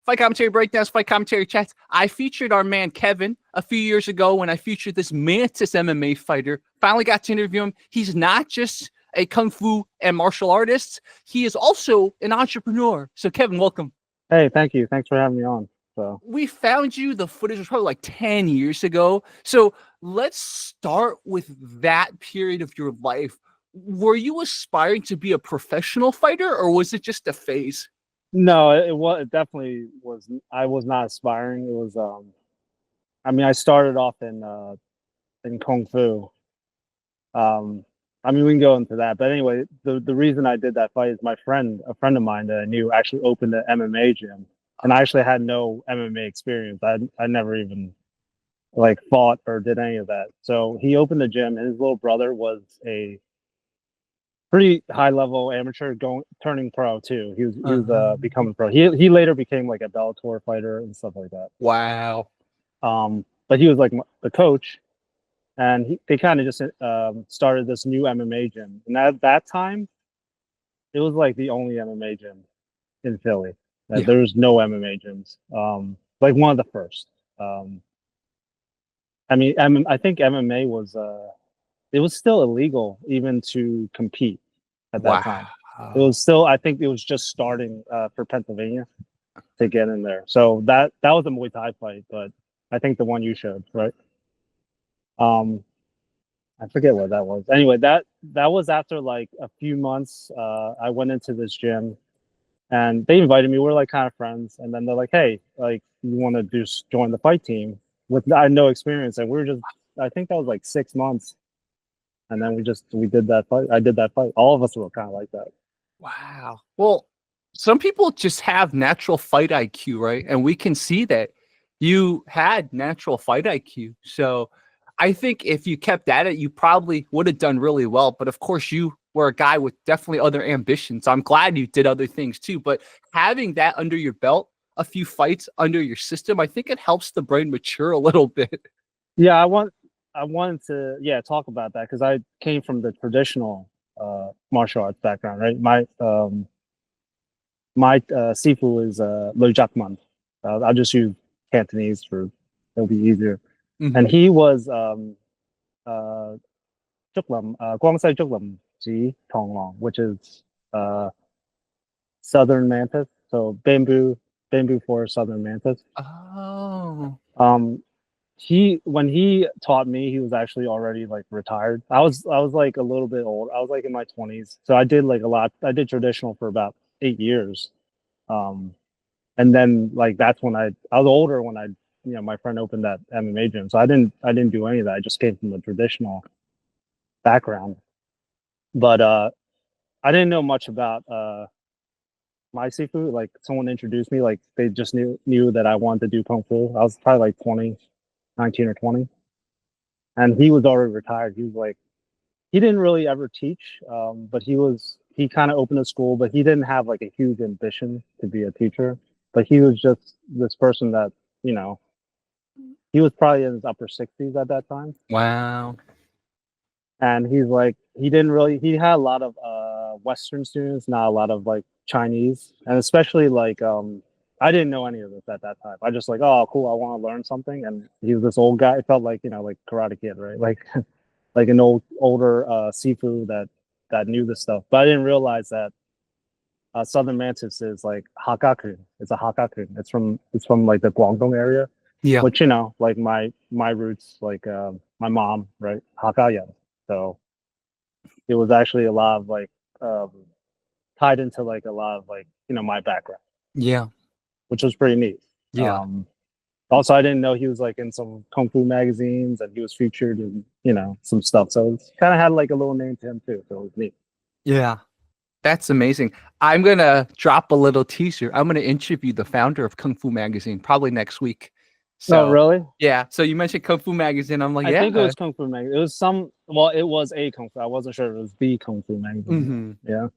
Fight Commentary Breakdowns, Fight Commentary Chats. I featured our man Kevin a few years ago when I featured this Mantis MMA fighter. Finally got to interview him. He's not just a Kung Fu and martial artist. He is also an entrepreneur. So Kevin, welcome. Hey, thank you. Thanks for having me on. So we found you. The footage was probably like 10 years ago. So let's start with that period of your life. Were you aspiring to be a professional fighter, or was it just a phase? No, it definitely was. I was not aspiring. It was I mean, I started off in Kung Fu. I mean, we can go into that, but anyway, the reason I did that fight is a friend of mine that I knew actually opened an MMA gym, and I actually had no MMA experience. I never even like fought or did any of that. So he opened the gym. His little brother was a pretty high level amateur turning pro too. He was becoming pro. He later became like a Bellator fighter and stuff like that. Wow. But he was like the coach, and they kind of just started this new MMA gym. And at that time, it was like the only MMA gym in Philly. Yeah. There was no MMA gyms. Like one of the first. I mean, I think MMA was it was still illegal even to compete at that time. It was still, I think it was just starting for Pennsylvania to get in there. So that was a Muay Thai fight, but I think the one you showed, right? I forget what that was. Anyway, that was after like a few months. I went into this gym and they invited me. We're like kind of friends. And then they're like, hey, like, you want to join the fight team? I had no experience. And we were just, I think that was like 6 months. And then we did that fight. I did that fight. All of us were kind of like that. Wow. Well, some people just have natural fight IQ, right? And we can see that you had natural fight IQ. So I think if you kept at it, you probably would have done really well. But of course, you were a guy with definitely other ambitions. I'm glad you did other things too. But having that under your belt, a few fights under your system, I think it helps the brain mature a little bit. Yeah, I wanted to talk about that because I came from the traditional martial arts background, right? My sifu is Loi Jakman. I'll just use Cantonese it'll be easier. Mm-hmm. And he was Chuklam, Guangsai Chuklam Ji Tonglong, which is southern mantis. So bamboo for southern mantis. Oh. When he taught me, he was actually already like retired. I was like a little bit old. I was like in my 20s. So I did like a lot. I did traditional for about 8 years. And then like that's when I was older when my friend opened that MMA gym. So I didn't do any of that. I just came from the traditional background. But I didn't know much about my sifu. Like someone introduced me, like they just knew that I wanted to do Kung Fu. I was probably like 19 or 20. And he was already retired. He was like, he didn't really ever teach, but he kind of opened a school, but he didn't have like a huge ambition to be a teacher. But he was just this person that, he was probably in his upper 60s at that time. Wow. And he's like, he had a lot of Western students, not a lot of like Chinese. And especially like, I didn't know any of this at that time. I just like, oh, cool, I want to learn something. And he was this old guy. It felt like, like Karate Kid, right? Like, like an older sifu that knew this stuff. But I didn't realize that Southern Mantis is like Hakkaku. It's a Hakkaku. It's from like the Guangdong area. Yeah. Which, like my roots, like my mom, right? Hakkayan. So it was actually a lot of like tied into like a lot of like, my background. Yeah. Which was pretty neat. Yeah. Also, I didn't know he was like in some Kung Fu magazines and he was featured in, some stuff. So it kind of had like a little name to him too. So it was neat. Yeah. That's amazing. I'm going to drop a little teaser. I'm going to interview the founder of Kung Fu magazine probably next week. So, oh, really? Yeah. So you mentioned Kung Fu magazine. I'm like, I think it was Kung Fu magazine. It was a Kung Fu. I wasn't sure it was the Kung Fu magazine. Mm-hmm. Yeah.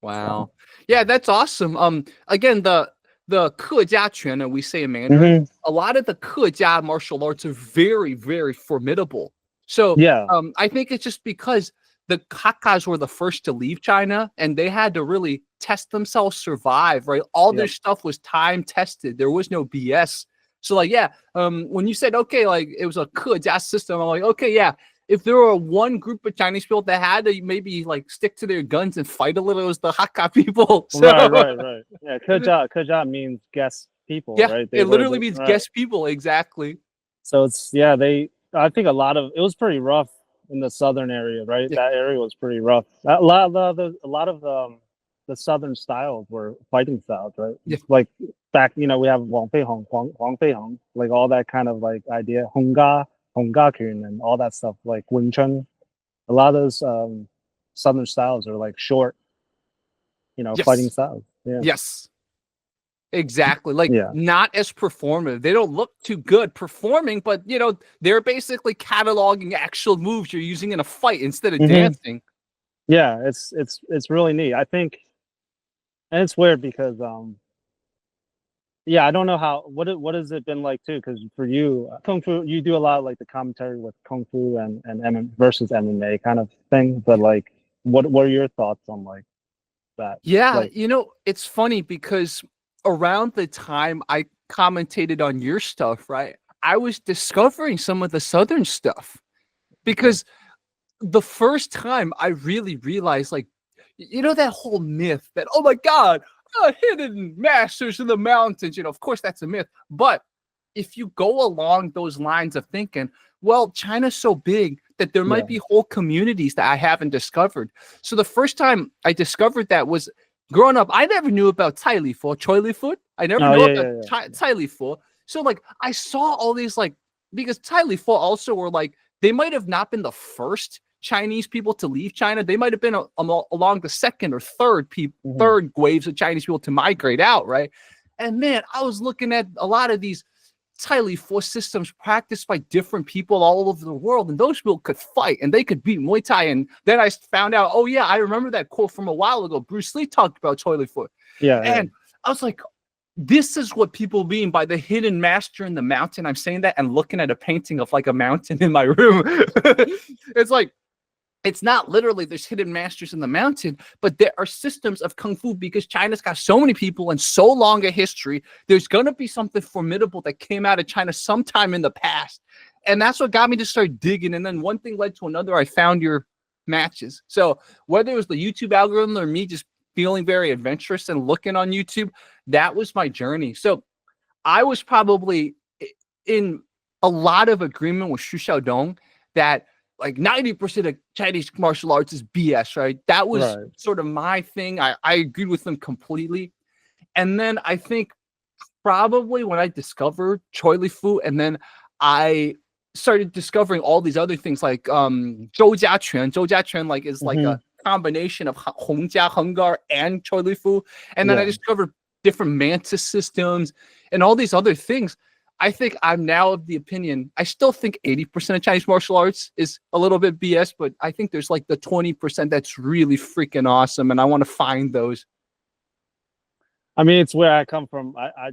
Wow. Yeah, that's awesome. Again, the Kejia Quan, we say in Mandarin, a lot of the Kejia martial arts are very, very formidable. So yeah, I think it's just because the Hakkas were the first to leave China and they had to really test themselves, survive, right? All their Yep. stuff was time tested. There was no BS. So like, yeah, when you said, okay, like it was a gas system, I'm like, okay, yeah. If there were one group of Chinese people that had to maybe like stick to their guns and fight a little, it was the Hakka people. So Right. Yeah, Keja means guest people, yeah, right? They it were literally the means right. guest people. Exactly. So it's yeah, they. I think a lot of it was pretty rough in the southern area, right? Yeah. That area was pretty rough. A lot of the southern styles were fighting styles, right? Yeah. Like back, we have Wang Fei Hong, Huang Fei Hong, like all that kind of like idea, Hongga Kun, and all that stuff, like Wing Chun. A lot of those southern styles are like short, fighting Yes. styles. Yeah, Yes. Exactly. Like yeah. not as performative. They don't look too good performing, but they're basically cataloging actual moves you're using in a fight instead of Hmm. dancing. Yeah, it's really neat. I think, and it's weird because yeah, I don't know what has it been like too, because for you, kung fu, you do a lot of like the commentary with kung fu and versus MMA kind of thing, but like what are your thoughts on like that? Yeah, Like, it's funny because around the time I commentated on your stuff, right? I was discovering some of the southern stuff okay. because the first time I really realized, like, that whole myth that, oh my God, hidden masters in the mountains, of course that's a myth. But if you go along those lines of thinking, well, China's so big that there Yeah. might be whole communities that I haven't discovered. So the first time I discovered that was growing up. I never knew about Cai Li Fo, Choi Li Fo. I never Oh knew yeah, about yeah, yeah. Cai Li Fo. So like I saw all these like, because Cai Li Fo also were like, they might have not been the first Chinese people to leave China. They might have been along the second or Hmm. third waves of Chinese people to migrate out, right? And man, I was looking at a lot of these entirely four systems practiced by different people all over the world, and those people could fight and they could beat Muay Thai. And then I found out, oh yeah, I remember that quote from a while ago. Bruce Lee talked about toilet foot, Yeah. and I was like, this is what people mean by the hidden master in the mountain. I'm saying that and looking at a painting of like a mountain in my room. It's like, it's not literally there's hidden masters in the mountain, but there are systems of kung fu because China's got so many people and so long a history. There's going to be something formidable that came out of China sometime in the past. And that's what got me to start digging. And then one thing led to another. I found your matches. So whether it was the YouTube algorithm or me just feeling very adventurous and looking on YouTube, that was my journey. So I was probably in a lot of agreement with Xu Xiaodong that like 90% of Chinese martial arts is BS, right? That was Right. sort of my thing. I agreed with them completely. And then I think probably when I discovered Choi Li Fu, and then I started discovering all these other things like Zhou Jiaquan. Zhou Jiaquan like is like Hmm. a combination of Hongjia, Hungar, and Choi Li Fu. And then I Yeah. discovered different mantis systems and all these other things. I think I'm now of the opinion, I still think 80% of Chinese martial arts is a little bit BS, but I think there's like the 20% that's really freaking awesome. And I want to find those. I mean, it's where I come from. I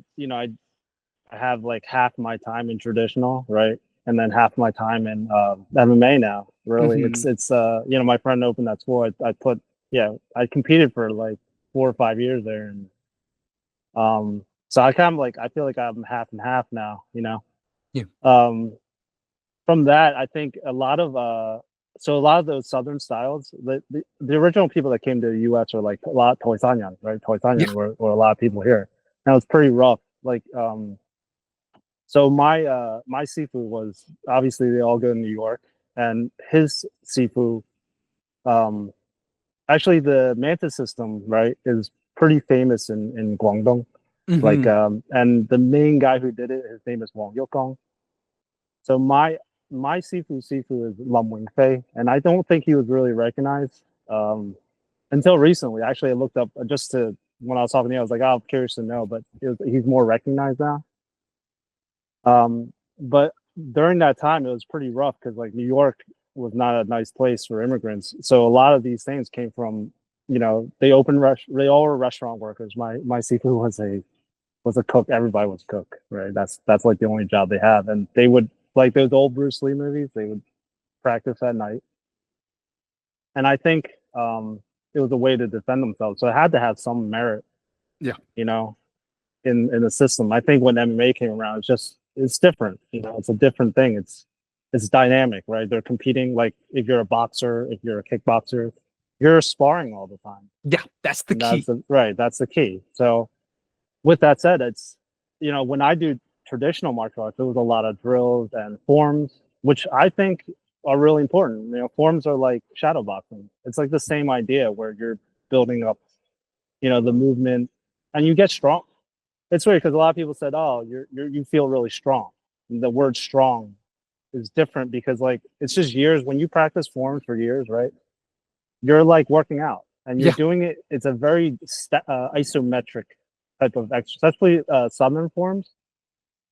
have like half my time in traditional, right? And then half my time in MMA now. Really, Mm-hmm. it's my friend opened that school. I competed for like 4 or 5 years there, and so I kind of like I feel like I'm half and half now. Yeah. Um, from that, I think a lot of those southern styles, the original people that came to the U.S. are like a lot Toisanyan, right? Yeah. Toisanyan were a lot of people here. Now it's pretty rough. Like so my Sifu was obviously they all go to New York, and his Sifu, um, actually the Mantis system, right, is pretty famous in Guangdong. Like Mm-hmm. and the main guy who did it, his name is Wang Yokong. So my Sifu is Lam Wing Fei, and I don't think he was really recognized until recently. Actually, I looked up just to when I was talking to you, I was like, oh, I'm curious to know, but he's more recognized now. But during that time, it was pretty rough because like New York was not a nice place for immigrants. So a lot of these things came from, they all were restaurant workers. My Sifu was a cook. Everybody was a cook, right? That's like the only job they have, and they would like those old Bruce Lee movies. They would practice at night, and I think it was a way to defend themselves. So it had to have some merit, Yeah. you know, in the system. I think when MMA came around, it's different. You know, it's a different thing. It's dynamic, right? They're competing. Like if you're a boxer, if you're a kickboxer, you're sparring all the time. Yeah, that's the And key. that's the key. So with that said, it's, you know, when I do traditional martial arts, there was a lot of drills and forms, which I think are really important. You know, forms are like shadow boxing. It's like the same idea where you're building up, you know, the movement, and you get strong. It's weird because a lot of people said, "Oh, you feel really strong." And the word "strong" is different because like it's just years. When you practice forms for years, right? You're like working out, and you're Yeah. doing it. It's a very isometric type of exercise, especially southern forms.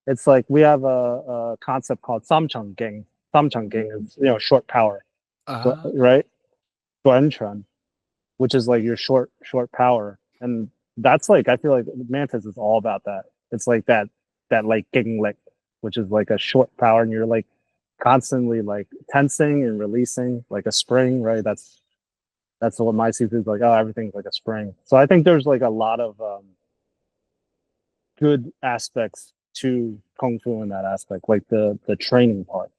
It's like we have a concept called samchang. Samchang is, you know, short power, Uh, right? Duan, which is like your short power, and that's like I feel like Mantis is all about that. It's like that like kicking lick, which is like a short power, and you're like constantly like tensing and releasing like a spring, right? That's what my seafood is like. Oh, everything's like a spring. So I think there's like a lot of good aspects to kung fu in that aspect, like the training part,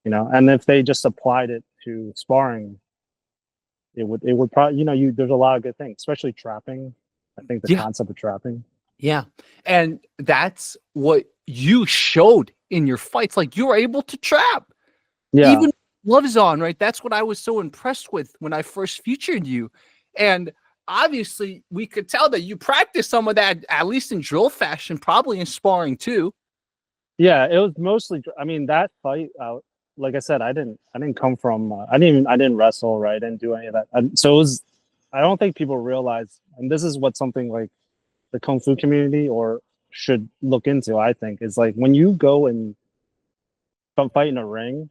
you know. And if they just applied it to sparring, it would probably, you know, you there's a lot of good things, especially trapping. I think the yeah. concept of trapping. Yeah. And that's what you showed in your fights. Like you were able to trap, Yeah, even gloves on, right? That's what I was so impressed with when I first featured you. And obviously, we could tell that you practiced some of that, at least in drill fashion, probably in sparring too. yeah. It was mostly. I mean, that fight. Like I said, I didn't come from. I didn't wrestle. Right. I didn't do any of that. So it was. I don't think people realize, and this is what something like the kung fu community or should look into. I think is like when you go and fight in a ring,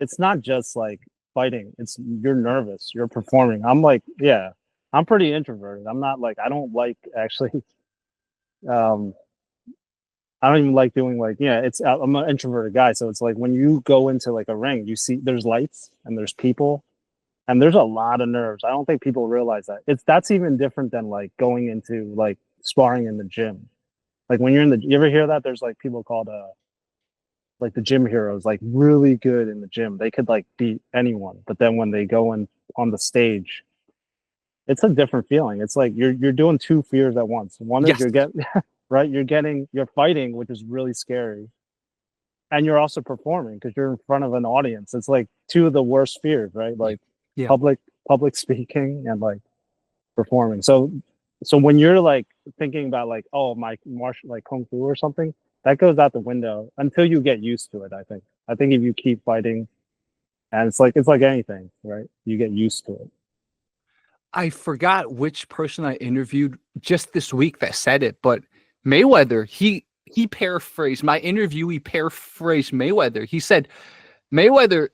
it's not just like fighting. It's you're nervous. You're performing. I'm like, yeah, I'm pretty introverted. I'm not like I don't like actually. Um, I don't even like doing like yeah. It's I'm an introverted guy, so it's like when you go into like a ring, you see there's lights and there's people and there's a lot of nerves. I don't think people realize that. That's even different than like going into like sparring in the gym. Like when you're in the, you ever hear that? There's like people called like the gym heroes, like really good in the gym. They could like beat anyone, but then when they go in on the stage, it's a different feeling. It's like you're doing two fears at once. One is Yes. you're getting right, you're fighting, which is really scary, and you're also performing because you're in front of an audience. It's like two of the worst fears, right? Like Yeah. public speaking and like performing. So when you're like thinking about like, oh, my martial like kung fu or something, that goes out the window until you get used to it. I think if you keep fighting, and it's like anything, right? You get used to it. I forgot which person I interviewed just this week that said it, but Mayweather, he paraphrased my interview. He paraphrased Mayweather. He said Mayweather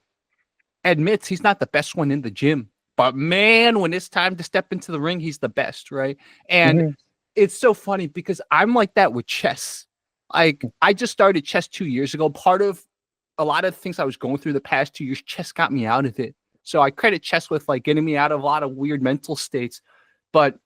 admits he's not the best one in the gym, but man, when it's time to step into the ring, he's the best, right? And Mm-hmm. it's so funny because I'm like that with chess. Like I just started chess 2 years ago. Part of a lot of things I was going through the past 2 years, chess got me out of it. So I credit chess with like getting me out of a lot of weird mental states. But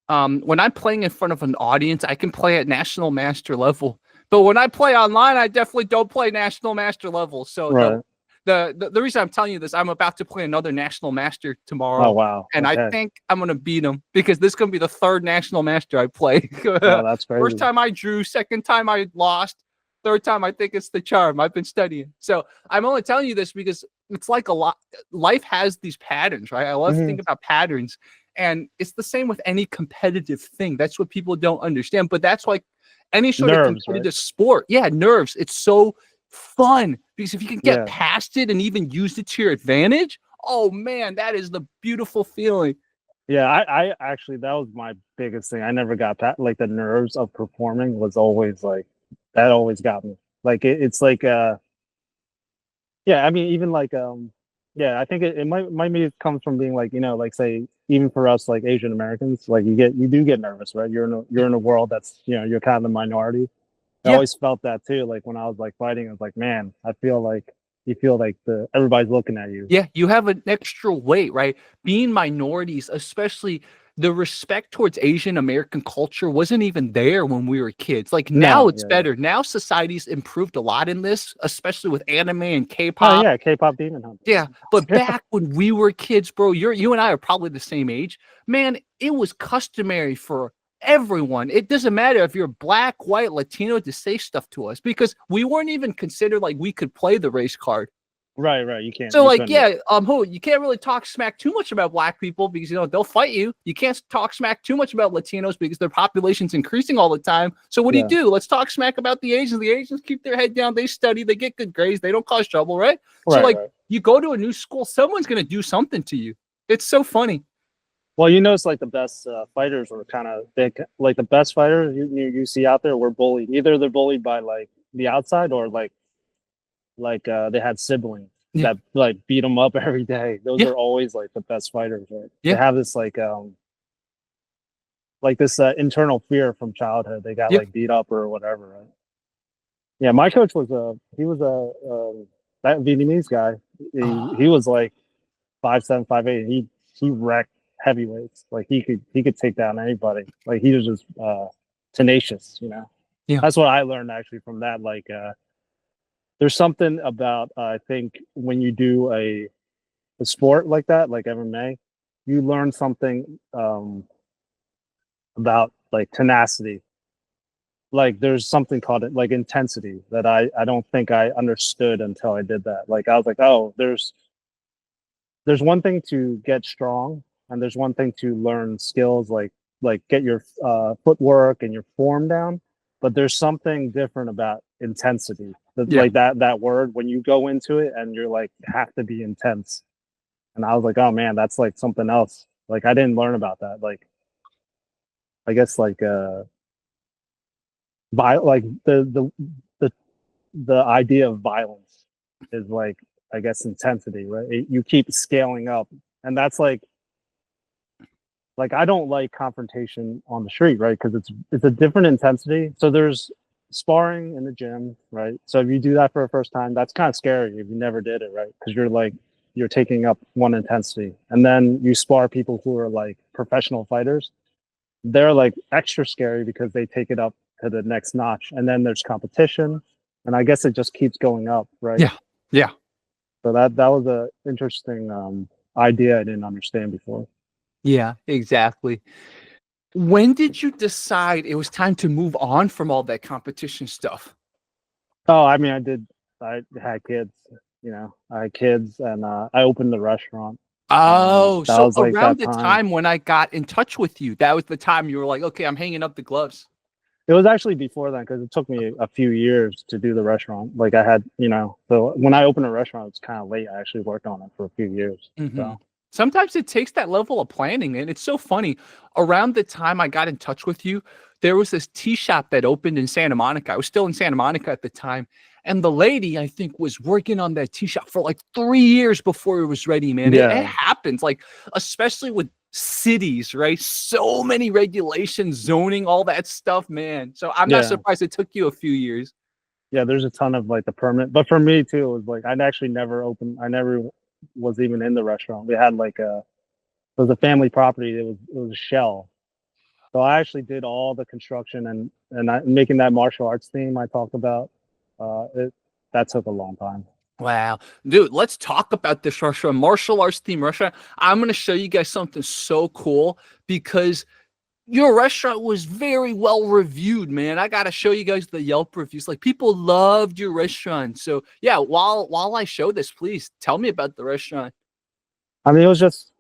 when I'm playing in front of an audience, I can play at national master level. But when I play online, I definitely don't play national master level. So Right. the reason I'm telling you this, I'm about to play another national master Oh tomorrow, wow. and I Okay. think I'm gonna beat him because this is gonna be the third national master I play. Oh, that's First crazy. time I drew, second time I lost, third time I think it's the charm. I've been studying, so I'm only telling you this because it's like a lot. Life has these patterns, right? I love to Mm-hmm. think about patterns, and it's the same with any competitive thing. That's what people don't understand, but that's like any sort of Nerves, right? competitive sport. Yeah, nerves. It's so fun because if you can get Yeah. past it and even use it to your advantage, oh man, that is the beautiful feeling. Yeah, I actually that was my biggest thing. I never got that. Like the nerves of performing was always like that always got me. Like it's like yeah, I mean even like yeah, I think it might be it comes from being like, you know, like say even for us like Asian Americans, like you do get nervous, right? You're in a world that's, you know, you're kind of the minority. I Yeah, always felt that too. Like when I was like fighting, I was like, man, I feel like you feel like everybody's looking at you. Yeah, you have an extra weight, right? Being minorities, especially the respect towards Asian American culture wasn't even there when we were kids. Like now No, it's yeah, yeah. better. Now society's improved a lot in this, especially with anime and Oh K-pop. yeah, K-pop Demon Hunter. Yeah, but back when we were kids, bro, you and I are probably the same age. Man, it was customary for everyone. It doesn't matter if you're black, white, Latino to say stuff to us because we weren't even considered like we could play the race card. Right, right. You can't. So You like, couldn't. yeah, you can't really talk smack too much about black people because they'll fight you. You can't talk smack too much about Latinos because their population's increasing all the time. So what Yeah. do? Let's talk smack about the Asians. The Asians keep their head down, they study, they get good grades, they don't cause trouble, right? So Right, like right. you go to a new school, someone's gonna do something to you. It's so funny. Well, you notice like the best fighters were kind of like the best fighters you see out there were bullied. Either they're bullied by like the outside or like they had siblings Yeah. that like beat them up every day. Those Yeah. are always like the best fighters, right? Yeah. They have this like this internal fear from childhood. They got Yeah. like beat up or whatever, right? Yeah, my coach was that Vietnamese guy. He was like 5'7", 5'8". He wrecked heavyweights. Like he could take down anybody. Like he was just tenacious, you know. Yeah. That's what I learned actually from that. Like there's something about I think when you do a sport like that, like MMA, you learn something about like tenacity. Like there's something called it like intensity that I don't think I understood until I did that. Like I was like, oh, there's one thing to get strong and there's one thing to learn skills like get your footwork and your form down, but there's something different about intensity. Yeah. Like that word when you go into it and you're like have to be intense. And I was like, oh man, that's like something else. Like I didn't learn about that. Like I guess like like the idea of violence is like I guess intensity, right? You keep scaling up, and that's like I don't like confrontation on the street, right? Because it's a different intensity. So there's sparring in the gym, right? So if you do that for the first time, that's kind of scary if you never did it, right? Because you're taking up one intensity, and then you spar people who are like professional fighters. They're like extra scary because they take it up to the next notch, and then there's competition, and I guess it just keeps going up, right? Yeah. Yeah. So that was a interesting idea I didn't understand before. Yeah, exactly. When did you decide it was time to move on from all that competition stuff? Oh, I mean, I had kids, you know, I had kids, and I opened the restaurant. Oh, That so was like around that the time. time when I got in touch with you, that was the time you were like, okay, I'm hanging up the gloves. It was actually before then because it took me a few years to do the restaurant. Like I had, you know, so when I opened a restaurant, it's kind of late. I actually worked on it for a few years. So Sometimes it takes that level of planning, and it's so funny. Around the time I got in touch with you, there was this tea shop that opened in Santa Monica. I was still in Santa Monica at the time, and the lady I think was working on that tea shop for like 3 years before it was ready. Man, it yeah, happens, like especially with cities, right? So many regulations, zoning, all that stuff, man. So I'm not yeah, surprised it took you a few years. yeah. There's a ton of like the permanent, but for me too, it was like I'd actually never opened. I never was even in the restaurant. We had like it was a family property. It was a shell. So I actually did all the construction and making that martial arts theme I talked about. That took a long time. Wow. Dude, let's talk about this restaurant, martial arts theme restaurant. I'm going to show you guys something so cool because your restaurant was very well reviewed, man. I got to show you guys the Yelp reviews. Like people loved your restaurant. So, yeah, while I show this, please tell me about the restaurant. I mean, it was just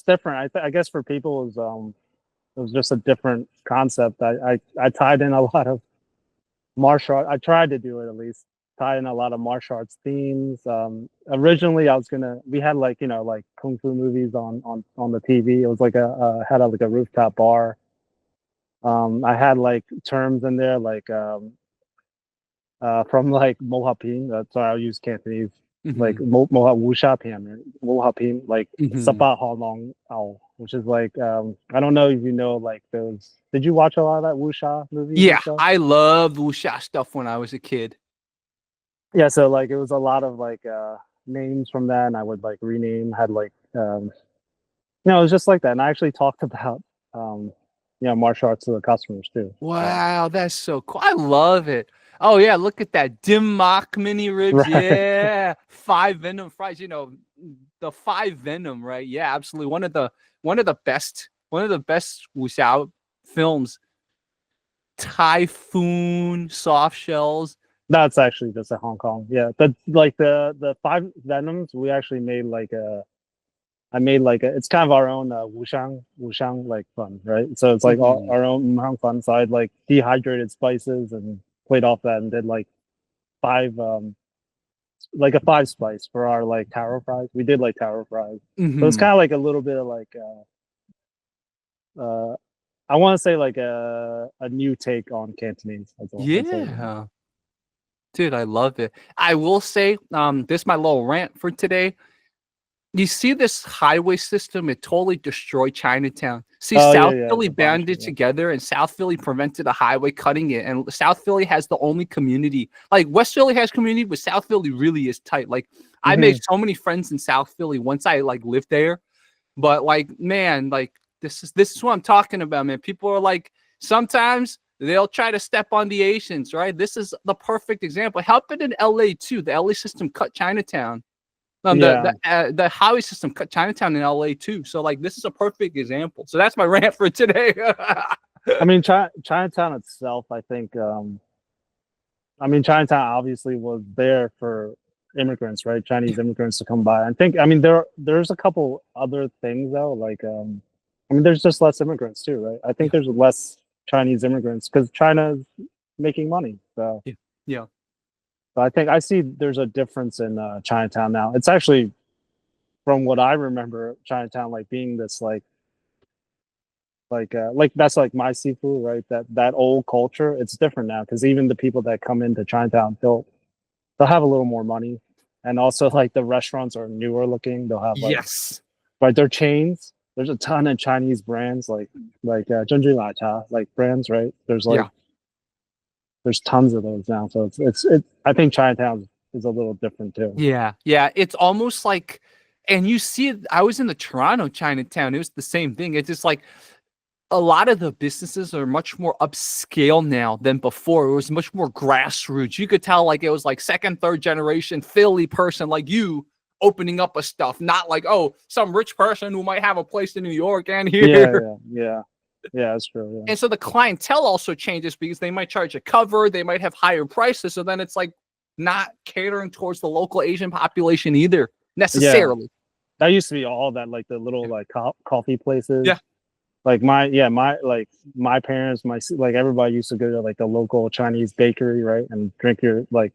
different. I guess for people it was just a different concept. I tied in a lot of martial art. I tried to do it at least. Tie in a lot of martial arts themes. Originally, we had like like kung fu movies on the TV. It was like had like a rooftop bar. I had like terms in there like from like Mohapin. Sorry, I'll use Cantonese. Like Moha Wusha Pian, Mohapin, like Sapa Ho Long Ao, which is like I don't know if you know like those. Did you watch a lot of that Wusha movies and Yeah, stuff? I loved wuxia stuff when I was a kid. Yeah, so like it was a lot of like names from that, and I would like rename, had like it was just like that. And I actually talked about martial arts to the customers too. Wow, that's so cool. I love it. Oh yeah, look at that dim mock mini ribs. Right. Yeah, five venom fries. You know, the five venom, right? Yeah, absolutely. One of the best wuxia films. Typhoon soft shells. That's actually just a Hong Kong. Yeah. The five Venoms, we actually made like a I made like it's kind of our own wushang like fun, right? So it's like Mhm. our own wushang fun. So I had like dehydrated spices and played off that and did like five like a five spice for our like taro fries. We did like taro fries. So it's Mhm. kind of like a little bit of like I want to say like a new take on Cantonese. That's all. Yeah. Dude, I love it. I will say, this is my little rant for today. You see this highway system, it totally destroyed Chinatown. See, Oh yeah, South yeah, Philly the bunch. banded Yeah. together and South Philly prevented a highway cutting it. And South Philly has the only community. Like West Philly has community, but South Philly really is tight. Like I made Hmm. so many friends in South Philly once I like lived there. But like, man, like this is what I'm talking about, man. People are like, sometimes they'll try to step on the Asians, right? This is the perfect example. Happened in LA too. The LA system cut Chinatown. The Yeah. the highway system cut Chinatown in LA too. So like this is a perfect example. So that's my rant for today. I mean, Chinatown itself, I mean, Chinatown obviously was there for immigrants, right? Chinese immigrants to come by. I mean, there's a couple other things though, like, I mean, there's just less immigrants too, right? I think Yeah, there's less Chinese immigrants because China's making money. yeah, yeah. So I think I see there's a difference in Chinatown now. It's actually, from what I remember, Chinatown like being this like that's like my seafood, right? That old culture. It's different now because even the people that come into Chinatown, they'll have a little more money, and also like the restaurants are newer looking. They'll have Yes. like their chains. There's a ton of Chinese brands like Zhenju La Cha like brands, right? Yeah. There's tons of those now. So it's I think Chinatown is a little different too. Yeah. Yeah. It's almost like, and you see it. I was in the Toronto Chinatown. It was the same thing. It's just like a lot of the businesses are much more upscale now than before. It was much more grassroots. You could tell like it was like second, third generation Philly person like you opening up a stuff, not like, oh, some rich person who might have a place in New York and Yeah, here. yeah. That's true. And so the clientele also changes because they might charge a cover, they might have higher prices. So then it's like not catering towards the local Asian population either Yeah. necessarily. That used to be all that like the little like coffee places. Yeah. Like my parents, like everybody used to go to like the local Chinese bakery, right, and drink your like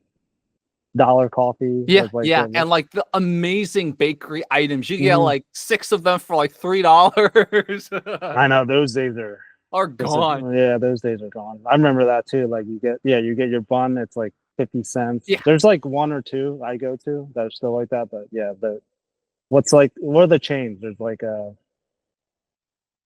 dollar coffee, Yeah, like yeah, the and like the amazing bakery items, you get Mhm. like 6 of them for like $3 I know those days are are gone. yeah, those days are gone. I remember that too. Like you get your bun, it's like 50 cents. Yeah, There's like one or two I go to that are still like that, but yeah, what are the chains?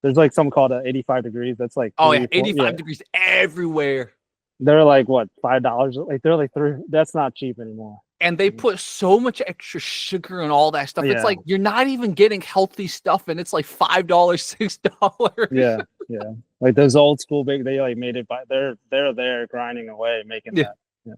There's like something called 85 degrees. That's like oh yeah, three, four, yeah. 85 degrees everywhere. They're like what, $5? Like they're like three. That's not cheap anymore. And they put so much extra sugar and all that stuff. It's Yeah, like you're not even getting healthy stuff, and it's like $5, $6. yeah, yeah. Like those old school they like made it by they're there grinding away making Yeah. that. Yeah.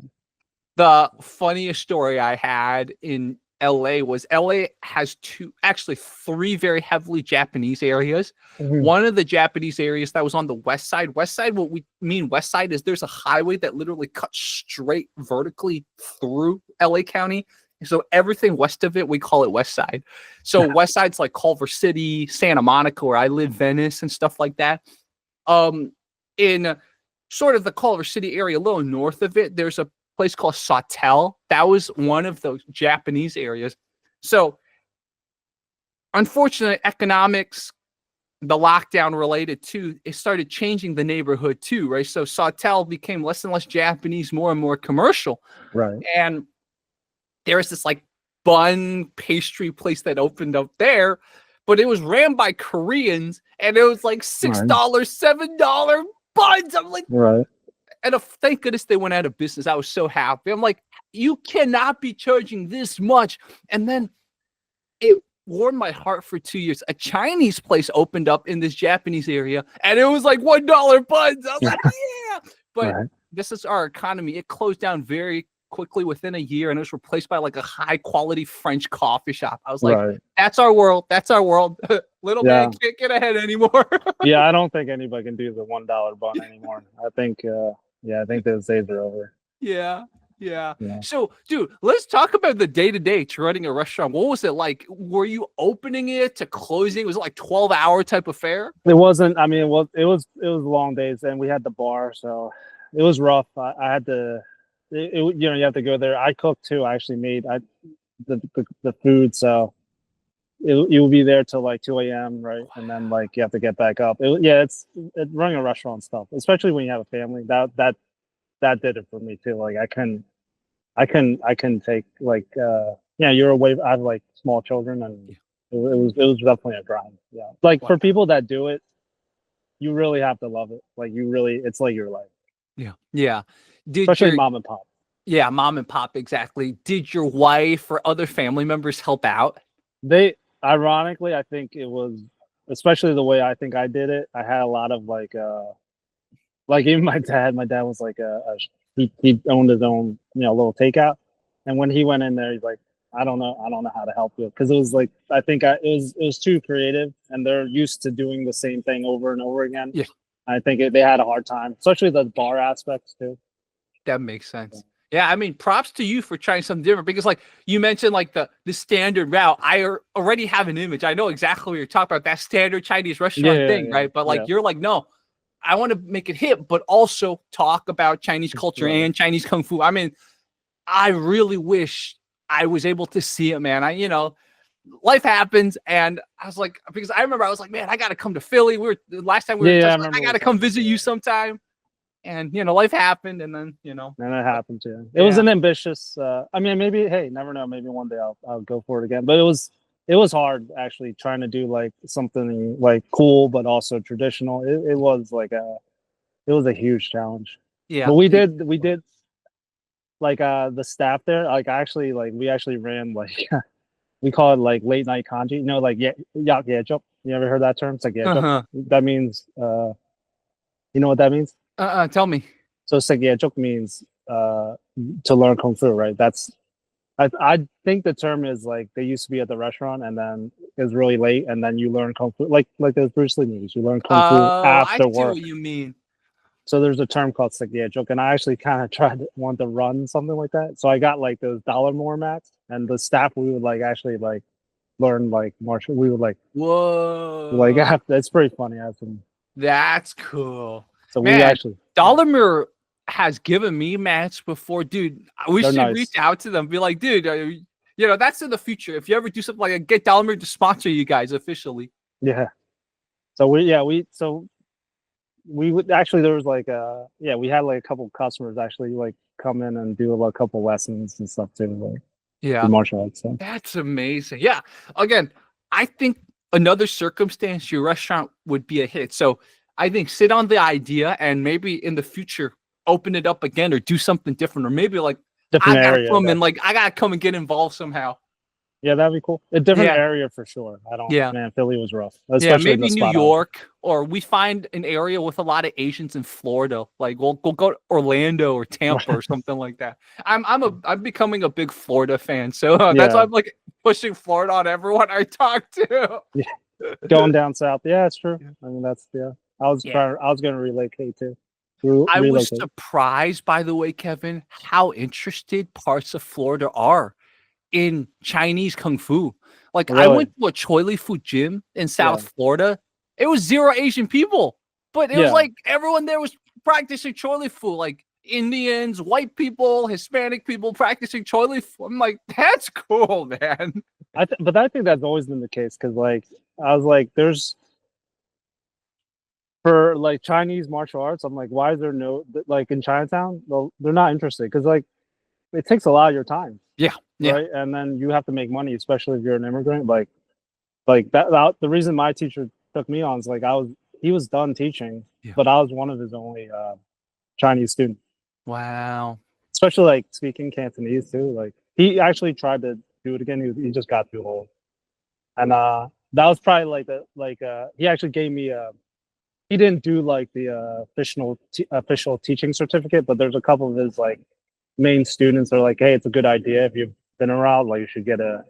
The funniest story I had in LA was LA has actually three very heavily Japanese areas. Mhm. One of the Japanese areas that was on the west side, what we mean west side is there's a highway that literally cuts straight vertically through LA County. So everything west of it, we call it west side. So west side's like Culver City, Santa Monica, where I live, Venice and stuff like that. In sort of the Culver City area, a little north of it, there's a place called Sawtell. That was one of those Japanese areas. So, unfortunately, economics, the lockdown related to it started changing the neighborhood too, right? So Sawtell became less and less Japanese, more and more commercial. Right. And there was this like bun pastry place that opened up there, but it was ran by Koreans and it was like Right. $6, $7 buns. I'm like, Right. and thank goodness they went out of business. I was so happy. I'm like, you cannot be charging this much. And then it warmed my heart for 2 years. A Chinese place opened up in this Japanese area, and it was like $1 buns. I was like, yeah. But Right. this is our economy. It closed down very quickly within a year, and it was replaced by like a high quality French coffee shop. I was like, Right. that's our world. That's our world. Little Yeah. man can't get ahead anymore. Yeah, I don't think anybody can do the $1 bun anymore. I think, I think those days are over. Yeah. Yeah. Yeah. So, dude, let's talk about the day-to-day to running a restaurant. What was it like? Were you opening it to closing? Was it like 12-hour type affair? It wasn't. I mean, it was long days, and we had the bar, so it was rough. I had to, you have to go there. I cooked too. I actually made the food, so you'll be there till like 2 a.m. right, and then like you have to get back up. It's running a restaurant stuff, especially when you have a family. That did it for me too. Like I couldn't take like you're away. I have like small children, and it was definitely a grind. Yeah, like for people that do it, you really have to love it. Like it's like your life. Yeah. Yeah. Especially mom and pop. Yeah, mom and pop, exactly. Did your wife or other family members help out? They ironically, I think it was especially the way I think I did it. I had a lot of like even my dad was like he owned his own little takeout, and when he went in there, he's like, I don't know how to help you, because it was like I think it was too creative, and they're used to doing the same thing over and over again. Yeah, I think they had a hard time, especially the bar aspects too. that makes sense. Yeah, I mean, props to you for trying something different, because like you mentioned, like the standard route. I already have an image. I know exactly what you're talking about, that standard Chinese restaurant thing, right? But like you're like, no, I want to make it hip, but also talk about Chinese culture and Chinese Kung Fu. I mean, I really wish I was able to see it, man. Life happens, and I was like, because I remember I was like, man, I got to come to Philly. The last time we were, I got to come visit you sometime. And life happened, and then and it happened too. It was an ambitious. I mean, maybe never know. Maybe one day I'll go for it again. But it was hard actually trying to do like something like cool but also traditional. It was a huge challenge. Yeah, but we did like the staff there. Like we actually ran like we call it like late night kanji. Like yak yejok. You ever heard that term? It's like yejok. That means you know what that means? Tell me. So sekyejok means to learn kung fu, right? I think the term is like they used to be at the restaurant, and then it was really late, and then you learn kung fu, like those Bruce Lee movies. You learn kung fu after work. I see what you mean. So there's a term called sekyejok, and I actually kind of want to run something like that. So I got like those dollar more mats, and the staff we would like actually like learn like martial. We would like it's pretty funny. That's cool. So man, we actually Dollarmere has given me mats before, dude. We should reach out to them, be like, dude, that's in the future. If you ever do something like that, get Dollarmere to sponsor you guys officially. Yeah. So we would actually, there was like we had like a couple of customers actually like come in and do a couple lessons and stuff too. Like, martial arts stuff. That's amazing. Yeah. Again, I think another circumstance your restaurant would be a hit. So I think sit on the idea and maybe in the future open it up again or do something different, or maybe like I gotta come and get involved somehow. Yeah, that'd be cool. A different area for sure. Man, Philly was rough. Maybe New York, or we find an area with a lot of Asians in Florida. Like we'll go to Orlando or Tampa or something like that. I'm becoming a big Florida fan, so that's why I'm like pushing Florida on everyone I talk to. Yeah. Going down south. Yeah, it's true. I mean, I was going to relocate too. I was surprised, by the way, Kevin, how interested parts of Florida are in Chinese Kung Fu. Like I went to a Choi Li Fu gym in South Florida. It was 0 Asian people, but it was like everyone there was practicing Choi Li Fu, like Indians, white people, Hispanic people practicing Choi Li Fu. I'm like, that's cool, man. But I think that's always been the case, because like I was like, there's for like Chinese martial arts, I'm like, why is there no like in Chinatown? Well, they're not interested, because like it takes a lot of your time. Yeah. Right. And then you have to make money, especially if you're an immigrant. Like that the reason my teacher took me on is like he was done teaching, but I was one of his only Chinese student, Wow. especially like speaking Cantonese too. Like he actually tried to do it again. He just got too old, and that was probably like he actually gave me a. He didn't do like the official teaching certificate, but there's a couple of his like main students are like, hey, it's a good idea if you've been around, like you should get a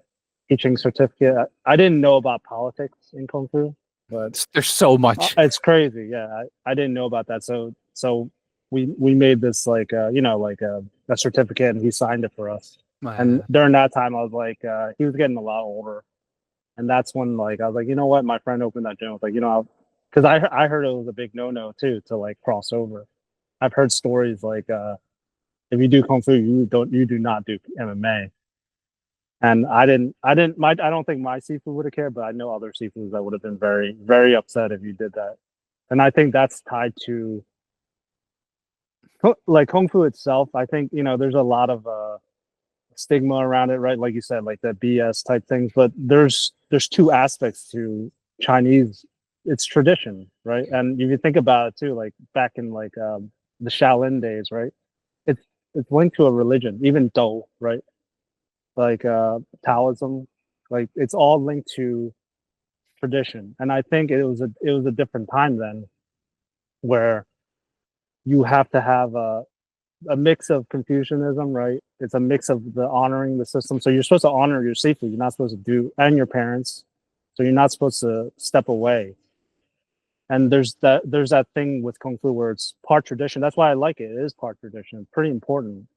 teaching certificate. I didn't know about politics in Kung Fu, but There's so much. it's crazy. Yeah, I didn't know about that. So we made this like like a certificate, and he signed it for us. And during that time, I was like, he was getting a lot older, and that's when like I was like, you know what, my friend opened that gym. I was like, because I heard it was a big no too to like cross over. I've heard stories like if you do kung fu, you do not do MMA. And I don't think my Sifu would have cared, but I know other Sifus that would have been very, very upset if you did that. And I think that's tied to like kung fu itself. I think, there's a lot of stigma around it, right? Like you said, like the BS type things, but there's two aspects to Chinese. It's tradition, right? And if you think about it too, like back in like the Shaolin days, right? It's linked to a religion, even Do, right? Like Taoism, like it's all linked to tradition. And I think it was a different time then, where you have to have a mix of Confucianism, right? It's a mix of the honoring the system. So you're supposed to honor your Sifu. You're not supposed to do, and your parents. So you're not supposed to step away. And there's that thing with kung fu where it's part tradition. That's why I like it. It is part tradition. It's pretty important,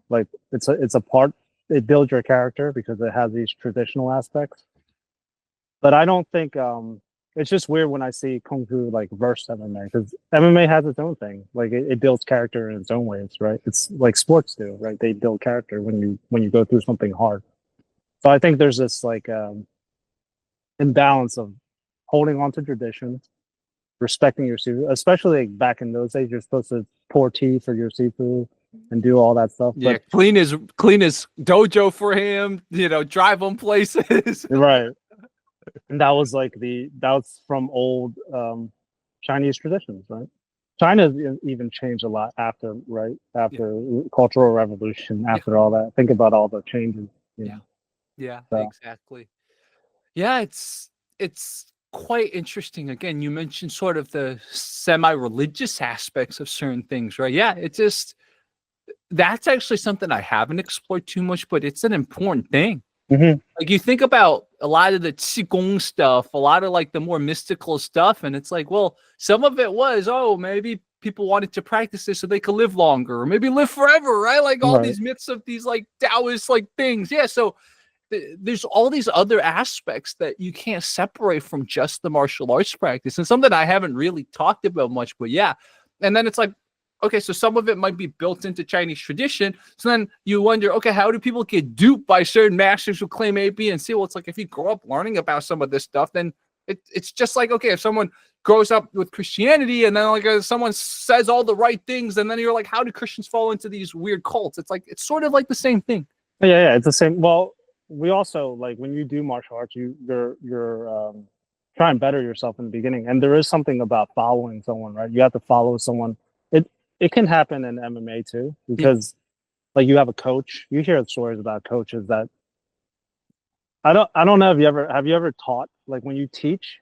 Like it's a part. It builds your character because it has these traditional aspects. But I don't think it's just weird when I see kung fu like versus MMA, because MMA has its own thing. Like it builds character in its own ways, right? It's like sports do, right? They build character when you go through something hard. So I think there's this like imbalance of holding on to tradition, respecting your Sifu, especially like back in those days. You're supposed to pour tea for your Sifu and do all that stuff. Yeah, But clean his dojo for him. Drive him places. right, and that was from old Chinese traditions, right? China's even changed a lot after, right? After Cultural Revolution, after all that. Think about all the changes. Yeah, So. exactly. Yeah, it's quite interesting. Again, you mentioned sort of the semi-religious aspects of certain things, right? Yeah, that's actually something I haven't explored too much, but it's an important thing. Mm-hmm. Like you think about a lot of the qigong stuff, a lot of like the more mystical stuff, and it's like, well, some of it was, maybe people wanted to practice this so they could live longer, or maybe live forever, right? Like all these myths of these like Taoist like things. Yeah, so there's all these other aspects that you can't separate from just the martial arts practice, and something I haven't really talked about much, but yeah. And then it's like, okay, so some of it might be built into Chinese tradition. So then you wonder, okay, how do people get duped by certain masters who claim A, B, and C? Well, it's like if you grow up learning about some of this stuff, then it's just like, okay, if someone grows up with Christianity and then like someone says all the right things, and then you're like, how do Christians fall into these weird cults? It's like, it's sort of like the same thing. Yeah, it's the same. Well, we also like when you do martial arts, you're try and better yourself in the beginning, and there is something about following someone, right? You have to follow someone. It can happen in MMA too, because like you have a coach. You hear stories about coaches that I don't know if have you ever taught, like when you teach,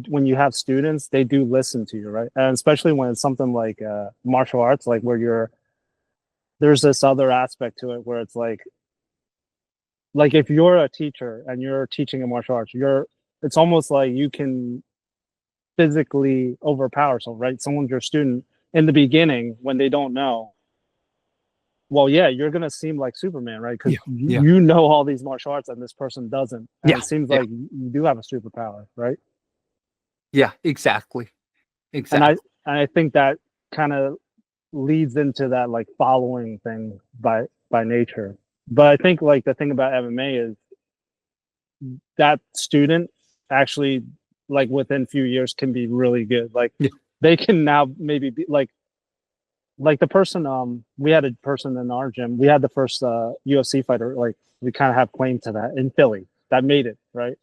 when you have students, they do listen to you, right? And especially when it's something like martial arts, like where there's this other aspect to it where it's like if you're a teacher and you're teaching a martial arts, it's almost like you can physically overpower someone, right? Someone's your student in the beginning when they don't know. Well, yeah, you're gonna seem like Superman, right? Because you know all these martial arts and this person doesn't, and it seems like you do have a superpower, right? Yeah, exactly. And I think that kind of leads into that like following thing by nature. But I think like the thing about MMA is that student actually like within few years can be really good. Like they can now maybe be like the person we had a person in our gym. We had the first UFC fighter, like we kind of have claim to that in Philly that made it, right?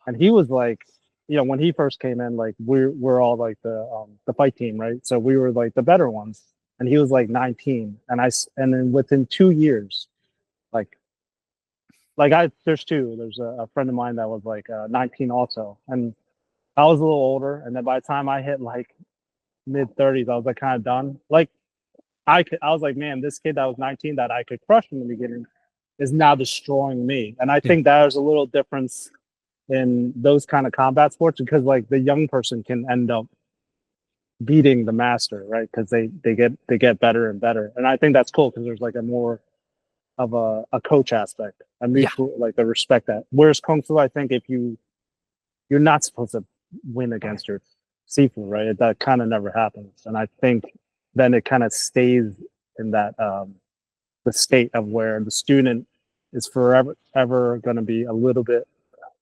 And he was like, when he first came in, like we're all like the fight team, right? So we were like the better ones. and he was like 19, and then within 2 years, like there's two. There's a friend of mine that was like 19 also, and I was a little older, and then by the time I hit like mid 30s, I was like kind of done. Like I was like, man, this kid that was 19 that I could crush in the beginning is now destroying me. And I think there's a little difference in those kind of combat sports because like the young person can end up beating the master, right? Because they get better and better. And I think that's cool because there's like a more of a coach aspect, a Yeah. mutual like a respect that. Whereas Kung Fu, I think if you're not supposed to win against your Sifu, right? That kind of never happens. And I think then it kind of stays in that the state of where the student is forever ever going to be a little bit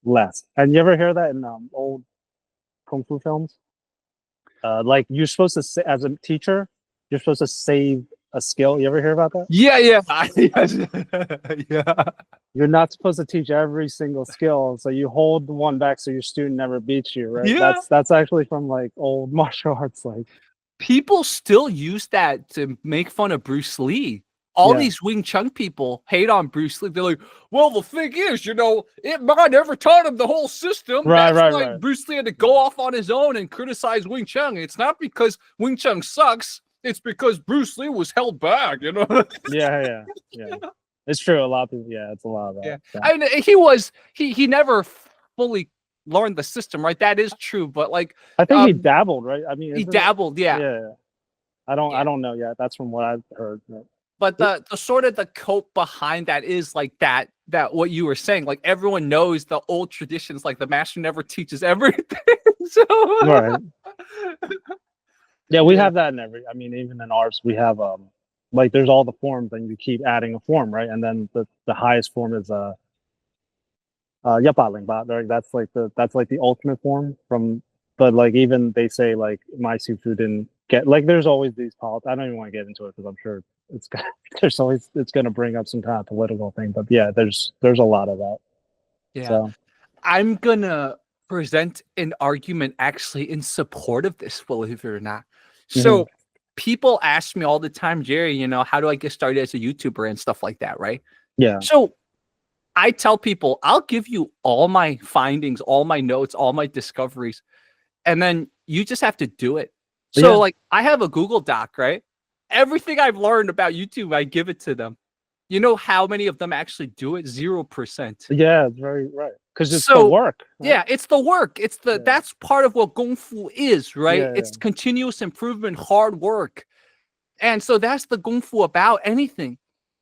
less. And you ever hear that in old Kung Fu films? Like you're supposed to say, as a teacher, you're supposed to save a skill. You ever hear about that? Yeah, yeah. Yeah. You're not supposed to teach every single skill, so you hold the one back so your student never beats you, right? Yeah. That's actually from like old martial arts. Like People still use that to make fun of Bruce Lee. All Yeah. these Wing Chun people hate on Bruce Lee. They're like, well, the thing is, it might never taught him the whole system. Right, That's right. why Bruce Lee had to go off on his own and criticize Wing Chun. It's not because Wing Chun sucks. It's because Bruce Lee was held back, yeah. It's true. A lot of people. Yeah, it's a lot of that. Yeah. Yeah. I mean, he never fully learned the system, right? That is true. But like, I think he dabbled, right? I mean, he dabbled, yeah. Yeah. I don't know yet. That's from what I've heard. But the sort of the cope behind that is like that what you were saying, like everyone knows the old traditions, like the master never teaches everything. So Right. Yeah, we have that in I mean, even in ours, we have like there's all the forms and you keep adding a form, right? And then the highest form is Yapalingbat, right? That's like the ultimate form from, but like even they say like my Sifu didn't get, like there's always these politics. I don't even want to get into it because I'm sure it's gonna bring up some kind of political thing. But yeah, there's a lot of that. yeah. So I'm gonna present an argument actually in support of this, believe it or not. So people ask me all the time, Jerry, how do I get started as a YouTuber and stuff like that, right? Yeah. So I tell people, I'll give you all my findings, all my notes, all my discoveries, and then you just have to do it. So like I have a Google Doc, right? Everything I've learned about YouTube, I give it to them. You know how many of them actually do it? 0%. Yeah, it's very right. Because it's the work. Right? Yeah, it's the work. It's that's part of what Kung Fu is, right? Yeah, It's continuous improvement, hard work. And so that's the Kung Fu about anything.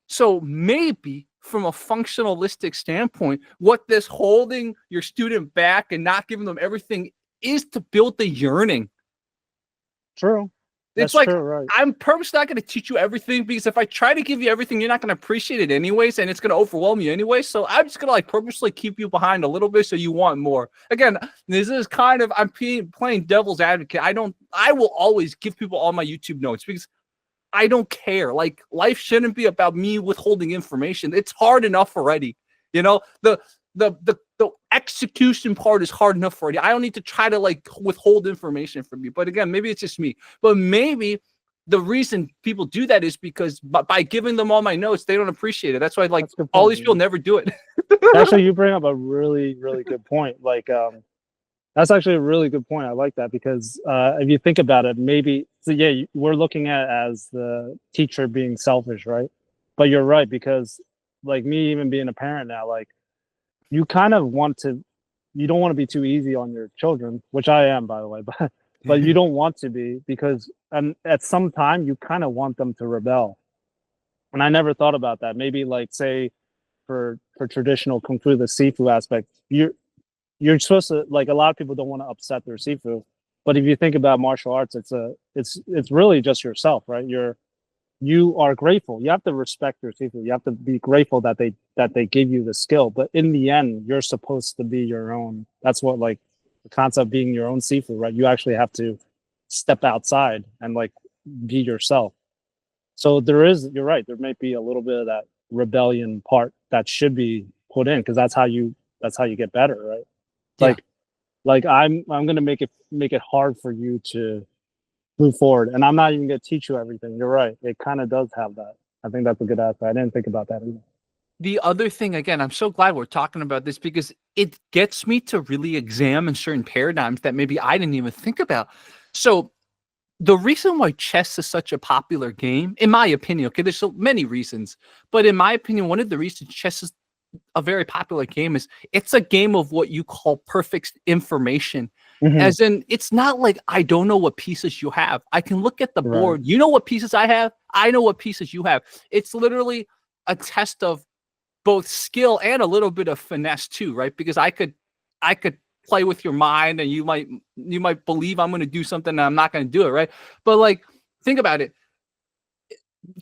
So maybe from a functionalistic standpoint, what this holding your student back and not giving them everything is to build the yearning. True. It's like, right. I'm purposely not going to teach you everything because if I try to give you everything, you're not going to appreciate it anyways, and it's going to overwhelm you anyway. So I'm just going to like purposely keep you behind a little bit so you want more. Again, this is kind of, I'm playing devil's advocate. I will always give people all my YouTube notes because I don't care. Like life shouldn't be about me withholding information. It's hard enough already. The execution part is hard enough already. I don't need to try to like withhold information from you. But again, maybe it's just me. But maybe the reason people do that is because by giving them all my notes, they don't appreciate it. That's why like all these people never do it. Actually, you bring up a really, really good point. Like that's actually a really good point. I like that because if you think about it, maybe we're looking at it as the teacher being selfish, right? But you're right because like me even being a parent now, like you kind of you don't want to be too easy on your children, which I am, by the way, but you don't want to be because at some time you kind of want them to rebel. And I never thought about that. Maybe like say for traditional Kung Fu, the Sifu aspect, you're supposed to, like a lot of people don't want to upset their Sifu, but if you think about martial arts, it's really just yourself, right? You are grateful. You have to respect your Sifu. You have to be grateful that they give you the skill. But in the end, you're supposed to be your own. That's what like the concept of being your own Sifu, right? You actually have to step outside and like be yourself. So you're right. There might be a little bit of that rebellion part that should be put in because that's how you get better, right? Yeah. Like I'm gonna make it hard for you to move forward. And I'm not even going to teach you everything. You're right. It kind of does have that. I think that's a good aspect. I didn't think about that either. The other thing, again, I'm so glad we're talking about this because it gets me to really examine certain paradigms that maybe I didn't even think about. So the reason why chess is such a popular game, in my opinion, okay, there's so many reasons, but in my opinion, one of the reasons chess is a very popular game is it's a game of what you call perfect information. Mm-hmm. As in, it's not like I don't know what pieces you have. I can look at the Right. board. You know what pieces I have. I know what pieces you have. It's literally a test of both skill and a little bit of finesse too, right? Because I could play with your mind and you might believe I'm going to do something and I'm not going to do it, right? But like, think about it.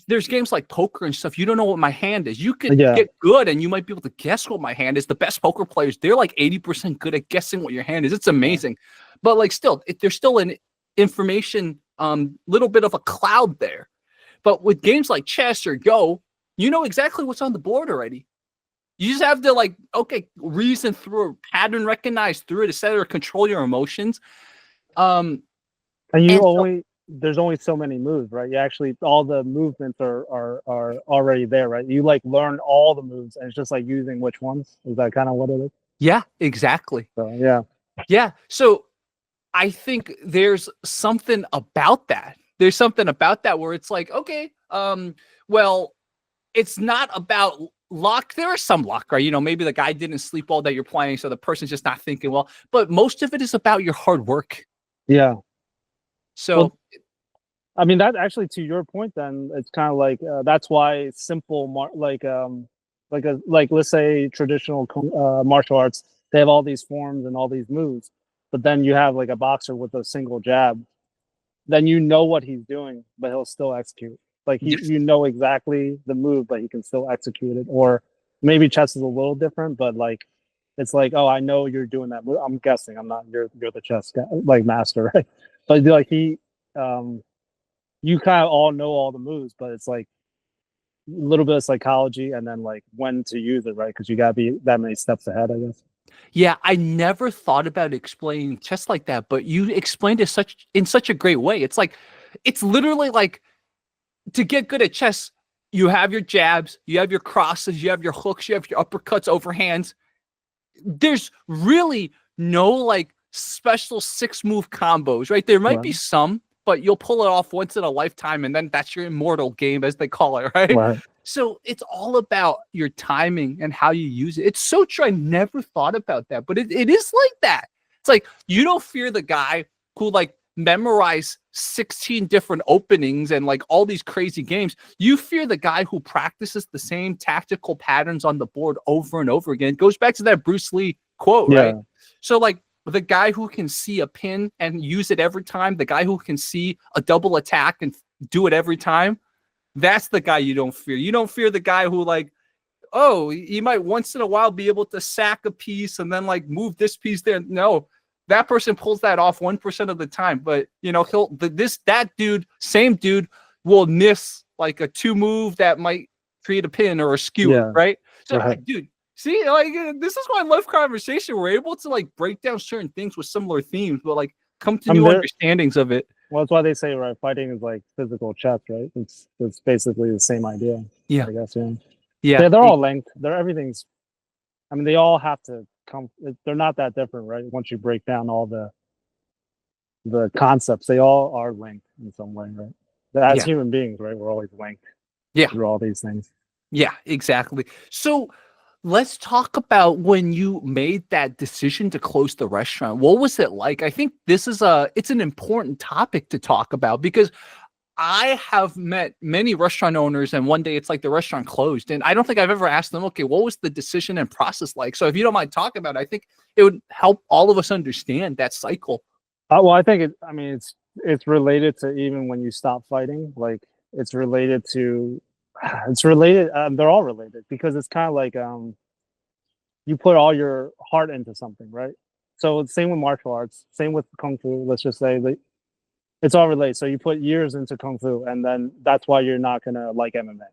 There's games like poker and stuff. You don't know what my hand is. You could get good and you might be able to guess what my hand is. The best poker players, they're like 80% good at guessing what your hand is. It's amazing. But like still, there's still an information, little bit of a cloud there. But with games like chess or Go, you know exactly what's on the board already. You just have to like, okay, reason through a pattern, recognize through it, etc., control your emotions. And there's only so many moves, right? You actually all the movements are already there, right? You like learn all the moves and it's just like using which ones. Is that kind of what it is? Yeah, exactly. So yeah. So I think there's something about that. There's something about that where it's like, okay, well, it's not about luck. There is some luck, right? You know, maybe the guy didn't sleep all day you're playing, so the person's just not thinking well. But most of it is about your hard work. Yeah. So, I mean, that actually, to your point, then it's kind of like that's why simple, like let's say traditional martial arts, they have all these forms and all these moves, but then you have like a boxer with a single jab, then you know what he's doing, but he'll still execute. Like you know exactly the move, but he can still execute it. Or maybe chess is a little different, but like it's like, oh, I know you're doing that move. I'm guessing. I'm not. You're the chess guy, like master, right? But like you kind of all know all the moves, but it's like a little bit of psychology and then like when to use it, right? Because you gotta be that many steps ahead, I guess. Yeah, I never thought about explaining chess like that, but you explained it in such a great way. It's like, it's literally like to get good at chess, you have your jabs, you have your crosses, you have your hooks, you have your uppercuts, overhands. There's really no like special 6-move combos, right? There might be some, but you'll pull it off once in a lifetime, and then that's your immortal game, as they call it, right? So it's all about your timing and how you use it. It's so true. I never thought about that, but it is like that. It's like you don't fear the guy who like memorize 16 different openings and like all these crazy games. You fear the guy who practices the same tactical patterns on the board over and over again. It goes back to that Bruce Lee quote, right? So like the guy who can see a pin and use it every time, the guy who can see a double attack and do it every time, that's the guy you don't fear. You don't fear the guy who like, oh, he might once in a while be able to sack a piece and then like move this piece there. No, that person pulls that off 1% of the time, but you know, same dude will miss like a 2 move that might create a pin or a skewer, right? So dude, see, like this is why I love conversation. We're able to like break down certain things with similar themes, but like come to new understandings of it. Well, that's why they say, right, fighting is like physical chess, right? It's basically the same idea. Yeah. I guess, yeah. Yeah. They're all linked. Everything's, I mean, they all have to come, they're not that different, right? Once you break down all the concepts, they all are linked in some way, right? As human beings, right? We're always linked through all these things. Yeah, exactly. So let's talk about when you made that decision to close the restaurant. What was it like? I think it's an important topic to talk about because I have met many restaurant owners and one day it's like the restaurant closed and I don't think I've ever asked them, okay, what was the decision and process like? So if you don't mind talking about it, I think it would help all of us understand that cycle. Well, I think it's related to even when you stop fighting, like it's related, they're all related because it's kind of like, you put all your heart into something, right? So same with martial arts, same with Kung Fu. Let's just say it's all related. So you put years into Kung Fu, and then that's why you're not gonna like MMA,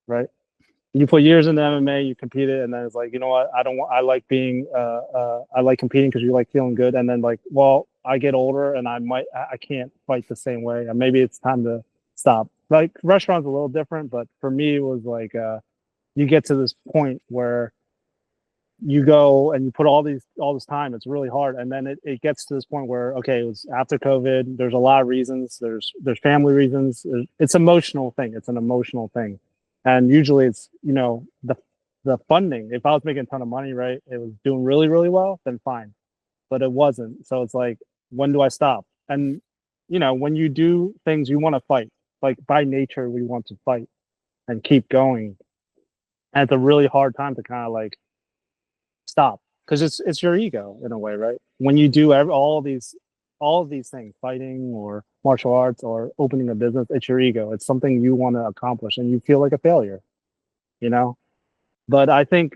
right? You put years into MMA, you compete it, and then it's like, you know what? I like being, I like competing because you like feeling good, and then like, well, I get older and I can't fight the same way, and maybe it's time to stop. Like restaurants a little different, but for me it was like you get to this point where you go and you put all this time, it's really hard, and then it gets to this point where, okay, it was after COVID, there's a lot of reasons, there's family reasons, it's emotional thing, it's an emotional thing, and usually it's, the funding. If I was making a ton of money, right, it was doing really really well, then fine, but it wasn't. So it's like, when do I stop? And when you do things, you want to fight. Like by nature we want to fight and keep going, and it's a really hard time to kind of like stop, because it's your ego in a way, right? When you do all of these things, fighting or martial arts or opening a business, it's your ego, it's something you want to accomplish, and you feel like a failure, you know but I think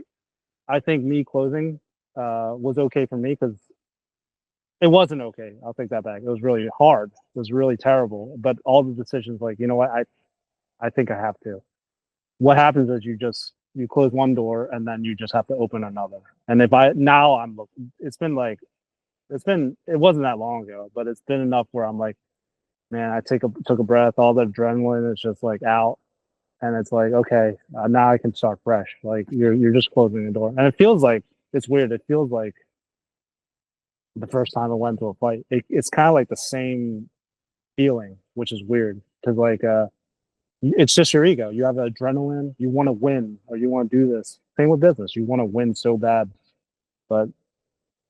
me closing was okay for me, because it wasn't okay, I'll take that back, it was really hard, it was really terrible, but all the decisions, like, you know what, I think I have to. What happens is you close one door and then you just have to open another. And if I now I'm looking, it wasn't that long ago, but it's been enough where I'm like, man, I took a breath, all the adrenaline is just like out, and it's like, okay, now I can start fresh. Like you're just closing the door, and it feels like, it's weird. It feels like the first time I went to a fight. It's kind of like the same feeling, which is weird, because like it's just your ego. You have adrenaline. You want to win, or you want to do this. Same with business. You want to win so bad, but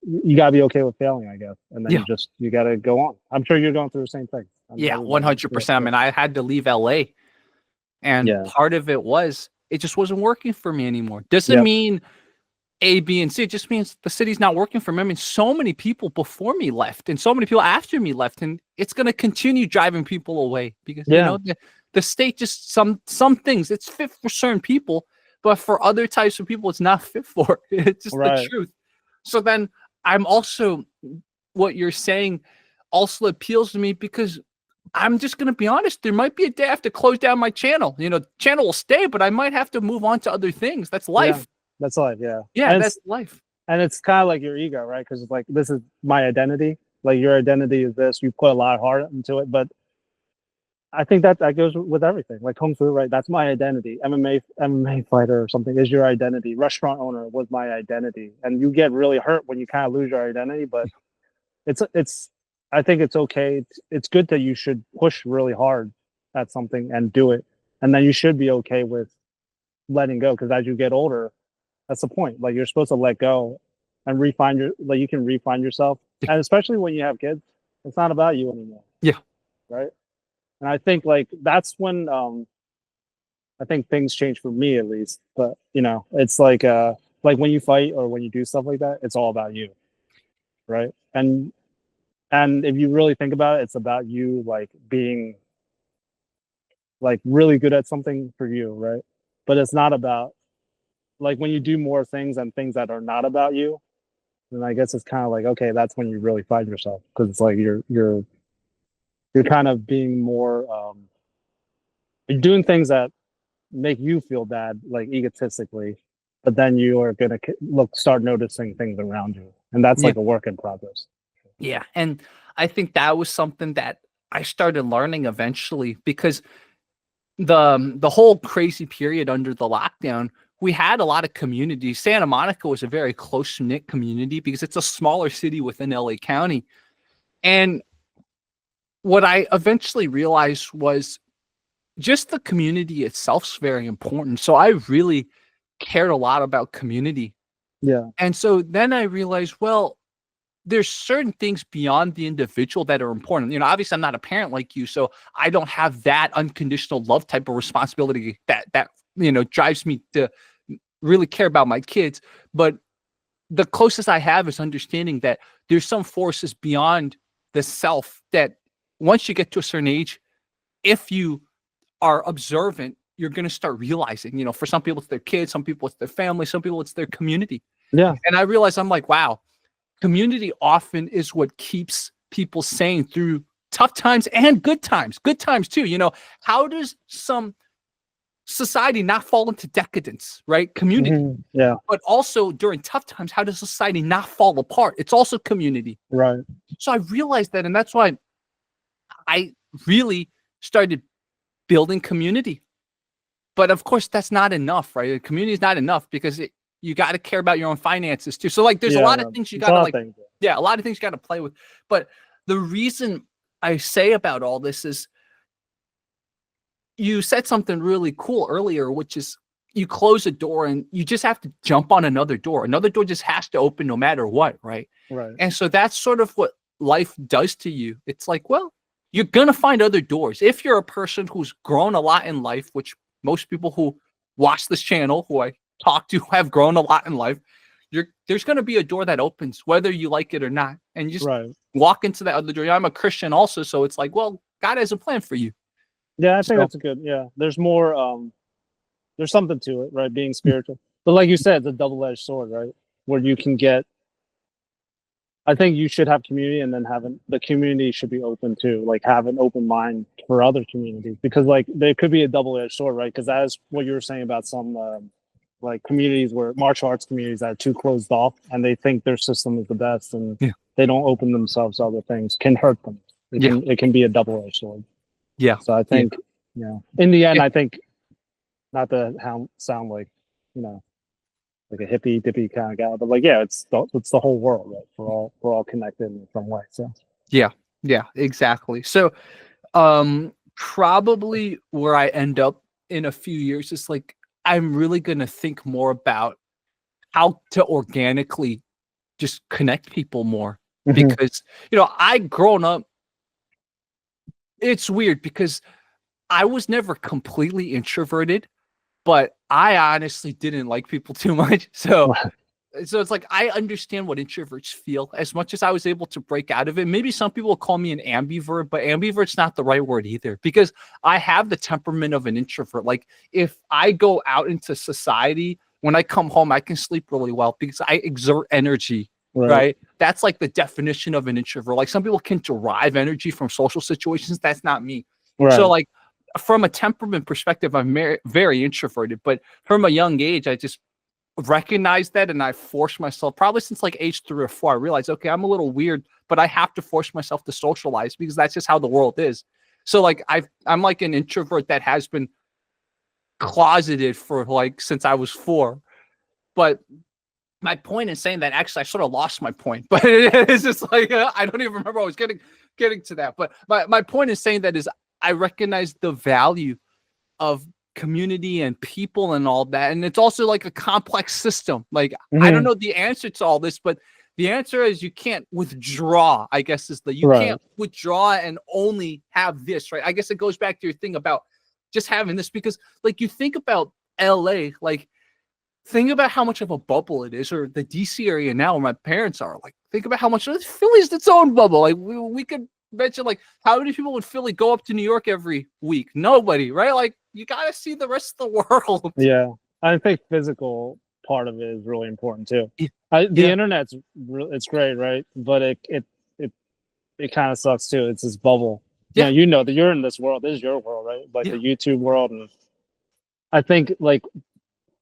you gotta be okay with failing, I guess. And then Yeah. you gotta go on. I'm sure you're going through the same thing. Yeah, 100%. I mean, I had to leave LA, and Yeah. part of it was it just wasn't working for me anymore. Doesn't Yep. mean A, B, and C. It just means the city's not working for me. I mean, so many people before me left, and so many people after me left, and it's going to continue driving people away, because the state just some things it's fit for certain people, but for other types of people, it's not fit for. It's just Right. the truth. So then I'm also, what you're saying also appeals to me, because I'm just going to be honest. There might be a day I have to close down my channel. Channel will stay, but I might have to move on to other things. That's life. Yeah. That's life. Yeah. Yeah, And that's life. and it's kind of like your ego, right? Because it's like, this is my identity. Like your identity is this. You put a lot of heart into it, but I think that goes with everything. Like Kung Fu, right? That's my identity. MMA fighter or something is your identity. Restaurant owner was my identity, and you get really hurt when you kind of lose your identity. But it's I think it's okay. It's good that you should push really hard at something and do it, and then you should be okay with letting go, because as you get older, that's the point. Like you're supposed to let go and you can refine yourself, and especially when you have kids, it's not about you anymore. Yeah. Right. And I think like that's when I think things change for me, at least. But it's like when you fight or when you do stuff like that, it's all about you, right? And if you really think about it, it's about you, like being like really good at something for you, right? But it's not about, like, when you do more things and things that are not about you, then I guess it's kind of like, okay, that's when you really find yourself, because it's like you're kind of being more you're doing things that make you feel bad, like egotistically, but then you are going to start noticing things around you, and that's like a work in progress. Yeah, and I think that was something that I started learning eventually, because the whole crazy period under the lockdown, we had a lot of community. Santa Monica was a very close-knit community because it's a smaller city within LA County. And what I eventually realized was just the community itself is very important. So I really cared a lot about community. Yeah. And so then I realized, well, there's certain things beyond the individual that are important. Obviously I'm not a parent like you, so I don't have that unconditional love type of responsibility that drives me to really care about my kids. But the closest I have is understanding that there's some forces beyond the self that once you get to a certain age, if you are observant, you're going to start realizing, for some people it's their kids, some people it's their family, some people it's their community. Yeah. And I realized, I'm like, wow, community often is what keeps people sane through tough times and good times too. How does some society not fall into decadence, right? Community. Yeah, But also during tough times, how does society not fall apart? It's also community. right. So I realized that, and that's why I really started building community. But of course, that's not enough, right? Community is not enough because you got to care about your own finances too. So like, there's a lot of things you got to like, a lot of things you got to play with. But the reason I say about all this is you said something really cool earlier, which is you close a door and you just have to jump on another door. Another door just has to open no matter what, right? Right. And so that's sort of what life does to you. It's like, well, you're going to find other doors. If you're a person who's grown a lot in life, which most people who watch this channel, who I talk to, have grown a lot in life, there's going to be a door that opens, whether you like it or not. And you just walk into that other door. I'm a Christian also, so it's like, well, God has a plan for you. Yeah, I think that's a good, there's more, there's something to it, right? Being spiritual. But like you said, it's a double-edged sword, right? Where you can get, I think you should have community, and then the community should be open too, like have an open mind for other communities, because like there could be a double-edged sword, right? Because that is what you were saying about some like communities where martial arts communities that are too closed off and they think their system is the best and they don't open themselves to other things, can hurt them. It can be a double-edged sword. Yeah. So I think, in the end, I think, not to sound like, like a hippie dippy kind of guy, but like, it's the whole world, right? We're all connected in some way. So yeah, exactly. So probably where I end up in a few years is like, I'm really going to think more about how to organically just connect people more. Because, I grown up, it's weird because I was never completely introverted, but I honestly didn't like people too much. So it's like, I understand what introverts feel as much as I was able to break out of it. Maybe some people will call me an ambivert, but ambivert's not the right word either, because I have the temperament of an introvert. Like if I go out into society, when I come home, I can sleep really well because I exert energy, right? That's like the definition of an introvert. Like some people can derive energy from social situations. That's not me. So like, from a temperament perspective, I'm very introverted, but from a young age, I just recognized that, and I forced myself, probably since like age 3 or 4, I realized, okay, I'm a little weird, but I have to force myself to socialize because that's just how the world is. So like I'm like an introvert that has been closeted for like since I was 4. But my point in saying that, actually, I sort of lost my point, but it's just like I don't even remember I was getting to that. But my point in saying that is I recognize the value of community and people and all that. And it's also like a complex system. Like, I don't know the answer to all this, but the answer is you can't withdraw, I guess you can't withdraw and only have this, right? I guess it goes back to your thing about just having this, because like you think about LA, like think about how much of a bubble it is, or the DC area now where my parents are. Like, think about how much Philly's its own bubble. Like we could mention, like, how many people in Philly go up to New York every week? Nobody, right? Like, you got to see the rest of the world. Yeah, I think physical part of it is really important too. The internet's it's great, right? But it kind of sucks too. It's this bubble. Yeah, that you're in this world. This is your world, right? Like the YouTube world, and I think like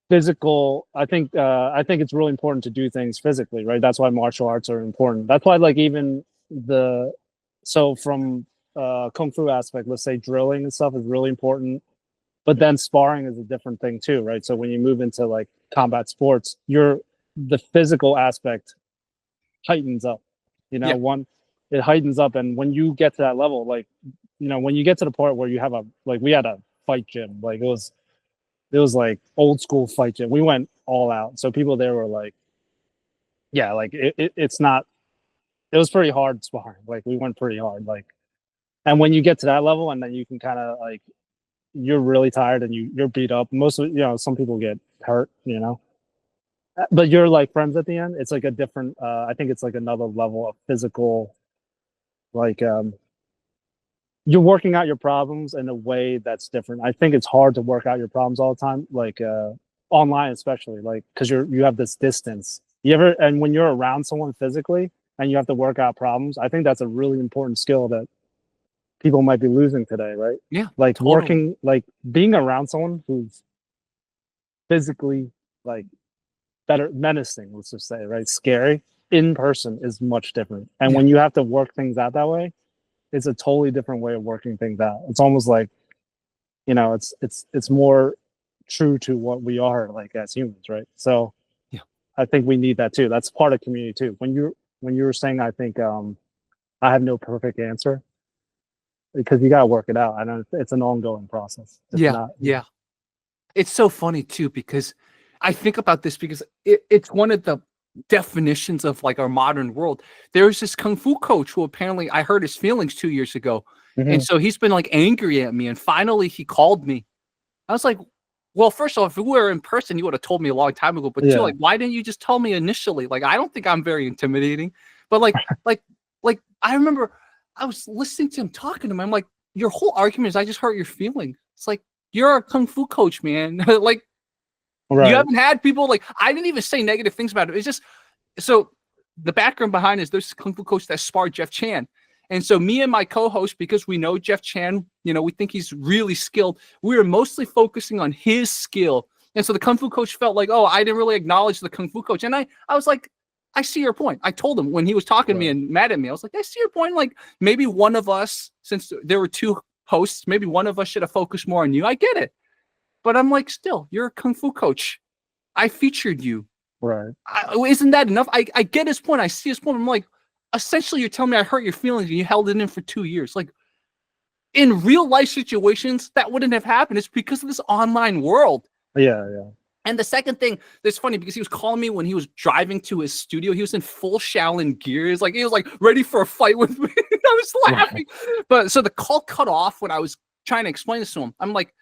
physical. I think it's really important to do things physically, right? That's why martial arts are important. That's why like even from kung fu aspect, let's say drilling and stuff is really important. But then sparring is a different thing too, right? So when you move into like combat sports, the physical aspect heightens up. It heightens up, and when you get to that level, like when you get to the part where you have we had a fight gym, like it was like old school fight gym. We went all out, so people there were like, like it's not. It was pretty hard sparring. Like we went pretty hard, like, and when you get to that level, and then you can kind of like. You're really tired and you're beat up. Most of some people get hurt, but you're like friends at the end. It's like a different. I think it's like another level of physical. Like you're working out your problems in a way that's different. I think it's hard to work out your problems all the time, like online especially, like because you have this distance. And when you're around someone physically and you have to work out problems, I think that's a really important skill that people might be losing today, right? Yeah, Like totally. working, like being around someone who's physically like better menacing, let's just say, right? Scary in person is much different. And Yeah. when you have to work things out that way, it's a totally different way of working things out. It's almost like, it's more true to what we are like as humans, right? So Yeah. I think we need that too. That's part of community too. When you were saying, I think I have no perfect answer because you gotta work it out. I know it's an ongoing process. It's Yeah. not, Yeah. It's so funny too because I think about this because it's one of the definitions of like our modern world. There's this kung fu coach who apparently I hurt his feelings 2 years ago, and Mhm. so he's been like angry at me. And finally, he called me. I was like, "Well, first off, if we were in person, you would have told me a long time ago. But two, Yeah, like, why didn't you just tell me initially? Like, I don't think I'm very intimidating, but like, like I remember I was listening to him talking to him. I'm like, your whole argument is I just hurt your feelings. It's like you're a kung fu coach, man. Like you right. haven't had people like I didn't even say negative things about it. It's just so the background behind is there's a kung fu coach that sparred Jeff Chan. And so me and my co-host, because we know Jeff Chan, we think he's really skilled. We were mostly focusing on his skill. And so the kung fu coach felt like, oh, I didn't really acknowledge the kung fu coach. And I was like, I see your point. I told him when he was talking to me Right. and mad at me, I was like, I see your point. Like maybe one of us, since there were two hosts, maybe one of us should have focused more on you. I get it. But I'm like, still, you're a kung fu coach. I featured you. Right. Isn't that enough? I get his point. I see his point. I'm like, essentially, you're telling me I hurt your feelings and you held it in for 2 years. Like in real life situations, that wouldn't have happened. It's because of this online world. Yeah, yeah. And the second thing that's funny because he was calling me when he was driving to his studio. He was in full Shaolin gear. He was like ready for a fight with me. I was Right. laughing. But so the call cut off when I was trying to explain this to him. I'm like,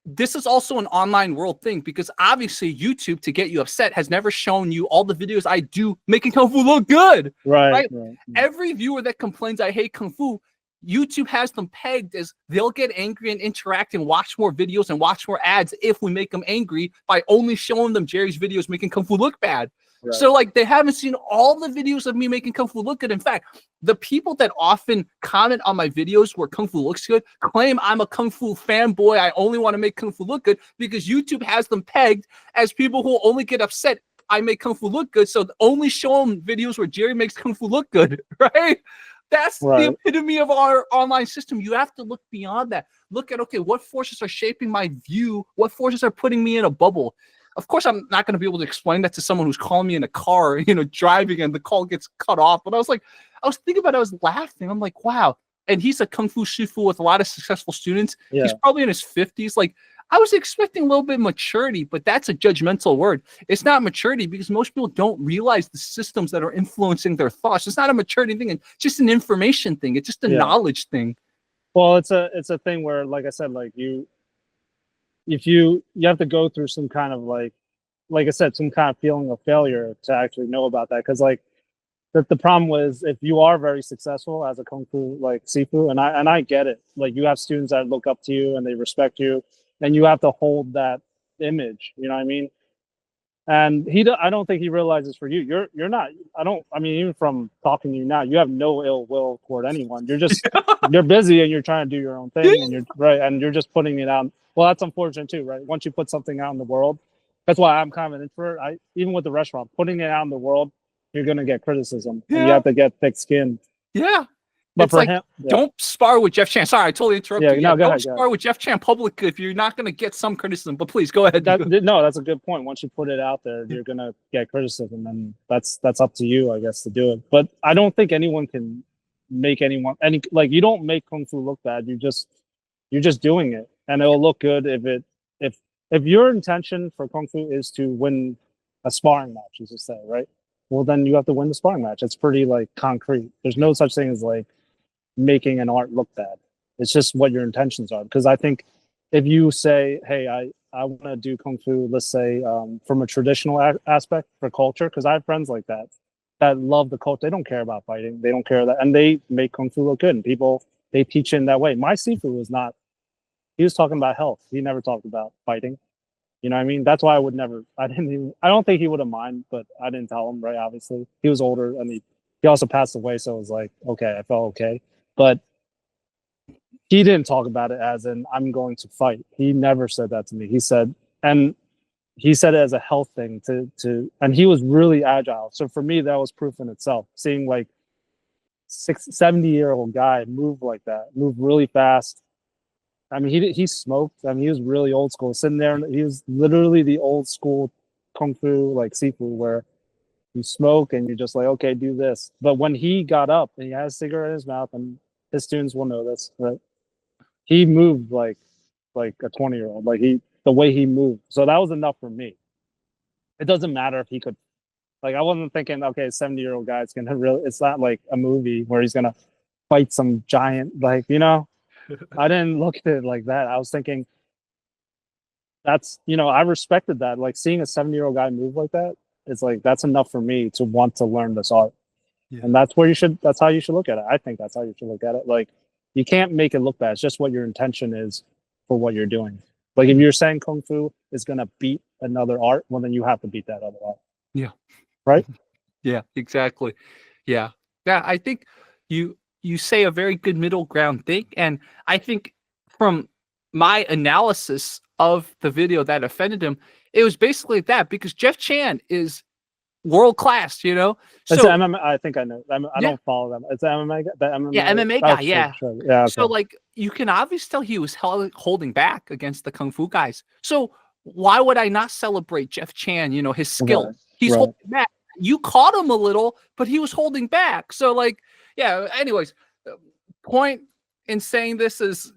this is also an online world thing because obviously YouTube to get you upset has never shown you all the videos I do making Kung Fu look good, Right. right? Right. Every viewer that complains I hate Kung Fu, YouTube has them pegged as they'll get angry and interact and watch more videos and watch more ads if we make them angry by only showing them Jerry's videos making Kung Fu look bad. Right. So like they haven't seen all the videos of me making Kung Fu look good. In fact, the people that often comment on my videos where Kung Fu looks good claim I'm a Kung Fu fanboy. I only want to make Kung Fu look good because YouTube has them pegged as people who only get upset I make Kung Fu look good. So only show them videos where Jerry makes Kung Fu look good, right? That's the Right. epitome of our online system. You have to look beyond that. Look at, okay, what forces are shaping my view? What forces are putting me in a bubble? Of course, I'm not going to be able to explain that to someone who's calling me in a car, driving and the call gets cut off. But I was thinking about it, I was laughing. I'm like, wow. And he's a Kung Fu Shifu with a lot of successful students. He's Yeah. probably in his 50s. Like, I was expecting a little bit of maturity, but that's a judgmental word. It's not maturity because most people don't realize the systems that are influencing their thoughts. It's not a maturity thing. It's just an information thing. It's just a Yeah. knowledge thing. Well, it's a thing where, like I said, like if you have to go through some kind of like I said, some kind of feeling of failure to actually know about that. Because like the problem was, if you are very successful as a kung fu like sifu, and I get it, like you have students that look up to you and they respect you, and you have to hold that image. You know what I mean? And I don't think he realizes for you, you're not. I don't. I mean, even from talking to you now, you have no ill will toward anyone. You're busy and you're trying to do your own thing, and you're right, and you're just putting it out. Well, that's unfortunate too, right? Once you put something out in the world, that's why I'm kind of an introvert. Even with the restaurant, putting it out in the world, you're gonna get criticism, and you Yeah. have to get thick skin. Yeah. But It's for like, him, yeah, don't spar with Jeff Chan. Sorry, I totally yeah, interrupted you. Yeah, no, go don't ahead, go ahead. spar with Jeff Chan publicly if you're not going to get some criticism. But please go ahead. No, that's a good point. Once you put it out there, you're gonna get criticism, and that's up to you, I guess, to do it. But I don't think anyone can make anyone any like you don't make kung fu look bad. You're just doing it, and it'll look good if your intention for kung fu is to win a sparring match, as you say, right? Well, then you have to win the sparring match. It's pretty like concrete. There's no such thing as like making an art look bad. It's just what your intentions are. Because I think if you say, "Hey, I want to do kung fu," let's say from a traditional aspect for culture, because I have friends like that love the culture. They don't care about fighting. They don't care that, and they make kung fu look good. And people they teach it in that way. My Sifu was not. He was talking about health. He never talked about fighting. You know what I mean? That's why I would never. I didn't even. I don't think he would have mind, but I didn't tell him. Right? Obviously, he was older, and he also passed away. So it was like, okay, I felt okay, but he didn't talk about it as in I'm going to fight. He never said that to me. He said, and he said it as a health thing and he was really agile. So for me, that was proof in itself. Seeing like 70-year-old guy move like that, move really fast. I mean, he smoked. I mean, he was really old school. Sitting there, and he was literally the old school kung fu like sifu where you smoke and you're just like, okay, do this. But when he got up and he had a cigarette in his mouth, and his students will know this, right? He moved like a 20-year-old. Like the way he moved. So that was enough for me. It doesn't matter if he could. Like I wasn't thinking, okay, 70-year-old guy's gonna really. It's not like a movie where he's gonna fight some giant. Like I didn't look at it like that. I was thinking that's I respected that. Like seeing a 70-year-old guy move like that, it's like that's enough for me to want to learn this art. Yeah. And that's how you should look at it. I think that's how you should look at it. Like you can't make it look bad. It's just what your intention is for what you're doing. Like if you're saying kung fu is gonna beat another art, well then you have to beat that other art. Yeah. Right? Yeah, exactly. Yeah. Yeah, I think you say a very good middle ground thing. And I think from my analysis of the video that offended him, it was basically that because Jeff Chan is world class, So it's MMA, I think I know. I don't follow them. It's MMA. The MMA. Yeah, MMA guy. Yeah. Sure. Yeah. Okay. So like you can obviously tell he was holding back against the kung fu guys. So why would I not celebrate Jeff Chan? His skill. Right. He's holding back. You caught him a little, but he was holding back. So like, yeah. Anyways, point in saying this is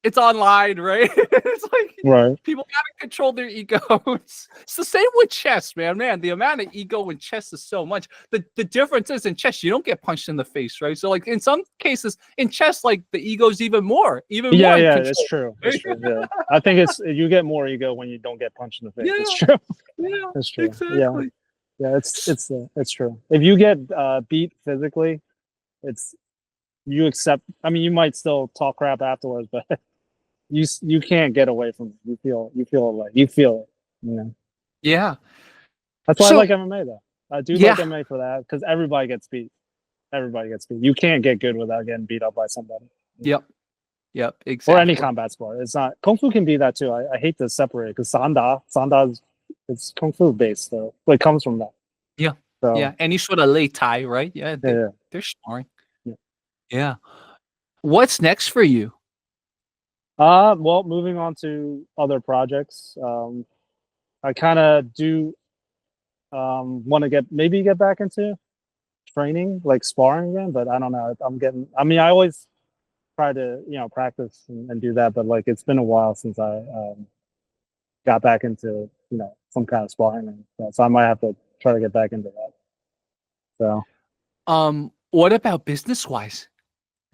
it's online, right? It's like people gotta control their egos. It's the same with chess, man. The amount of ego in chess is so much. The difference is in chess, you don't get punched in the face, right? So like in some cases in chess, like the ego's even more. Yeah, it's true. It's true. Yeah. I think you get more ego when you don't get punched in the face. Yeah. It's true. Yeah, it's true. Exactly. Yeah, it's true. If you get beat physically, you accept. I mean, you might still talk crap afterwards, but you can't get away from it. You feel it. Yeah. That's why I like MMA though. I do like MMA for that because everybody gets beat. You can't get good without getting beat up by somebody. Yep. Exactly. Or any combat sport. It's not kung fu can be that too. I hate to separate because Sanda it's kung fu based though. It comes from that. Yeah. So, yeah. Any sort of lei tai, right? Yeah. They're sparring. Yeah. What's next for you? Well, moving on to other projects. I kind of do want to get back into training, like sparring again, but I don't know. I always try to, practice and do that, but like it's been a while since I got back into, some kind of sparring. And so I might have to try to get back into that. So, what about business-wise?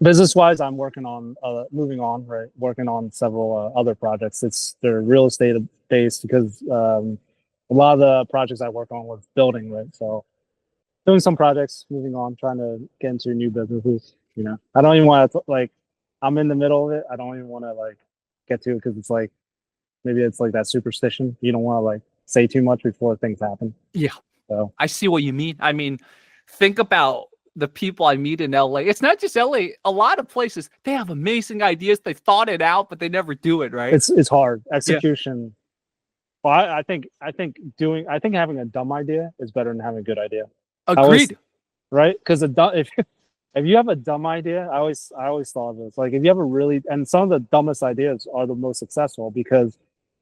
Business-wise, I'm working on moving on, right? Working on several other projects. They're real estate based because a lot of the projects I work on was building, right? So doing some projects, moving on, trying to get into new businesses. I don't even want to I'm in the middle of it. I don't even want to get to it because it's maybe it's like that superstition. You don't want to say too much before things happen. Yeah. So I see what you mean. I mean, think about the people I meet in LA. It's not just LA. A lot of places, they have amazing ideas. They've thought it out, but they never do it, right? It's hard. Execution. Yeah. Well, I think having a dumb idea is better than having a good idea. Agreed. Right? Because if you have a dumb idea, I always thought of this. If you have and some of the dumbest ideas are the most successful because,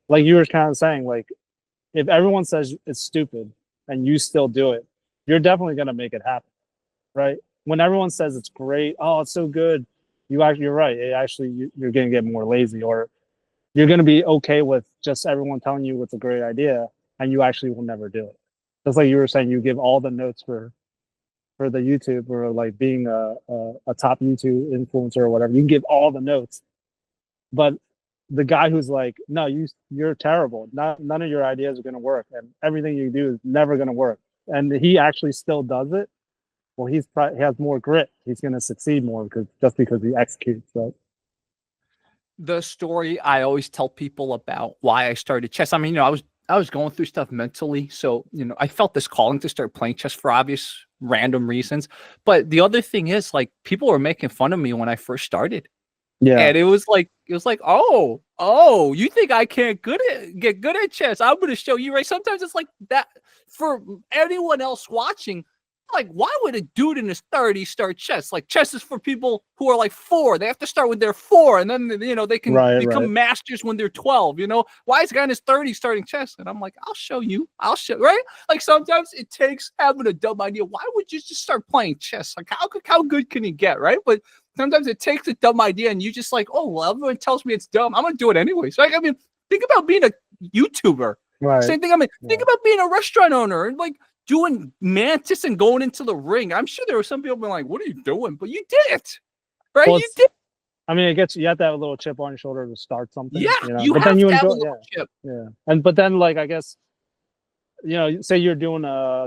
like you were kind of saying, if everyone says it's stupid and you still do it, you're definitely gonna make it happen. Right? When everyone says it's great, oh, it's so good, you're right. You're going to get more lazy, or you're going to be okay with just everyone telling you it's a great idea, and you actually will never do it. Just like you were saying, you give all the notes for the YouTube or being a top YouTube influencer or whatever. You can give all the notes, but the guy who's no, you're terrible. None of your ideas are going to work, and everything you do is never going to work, and he actually still does it. Well, he has more grit. He's going to succeed more because he executes. Right? The story I always tell people about why I started chess. I mean, I was going through stuff mentally, so I felt this calling to start playing chess for obvious random reasons. But the other thing is, people were making fun of me when I first started. Yeah. And it was like, oh, you think I can't get good at chess? I'm going to show you, right? Sometimes it's like that for anyone else watching. Like, why would a dude in his 30s start chess? Like, chess is for people who are like 4. They have to start when they're 4, and then they can become masters when they're 12. Why is a guy in his 30s starting chess? And I'm like, I'll show you. Right? Like, sometimes it takes having a dumb idea. Why would you just start playing chess? Like, how good can you get, right? But sometimes it takes a dumb idea, and you just like, oh, well, everyone tells me it's dumb. I'm gonna do it anyways. Like, I mean, think about being a YouTuber. Right. Same thing. I mean, think about being a restaurant owner and like doing Mantis and going into the ring. I'm sure there were some people being like, what are you doing? But you did it, right? Well, you did. I mean, you have to have a little chip on your shoulder to start something. Yeah, but have then you to have enjoy, a little chip. Yeah. But then, like, I guess, say you're doing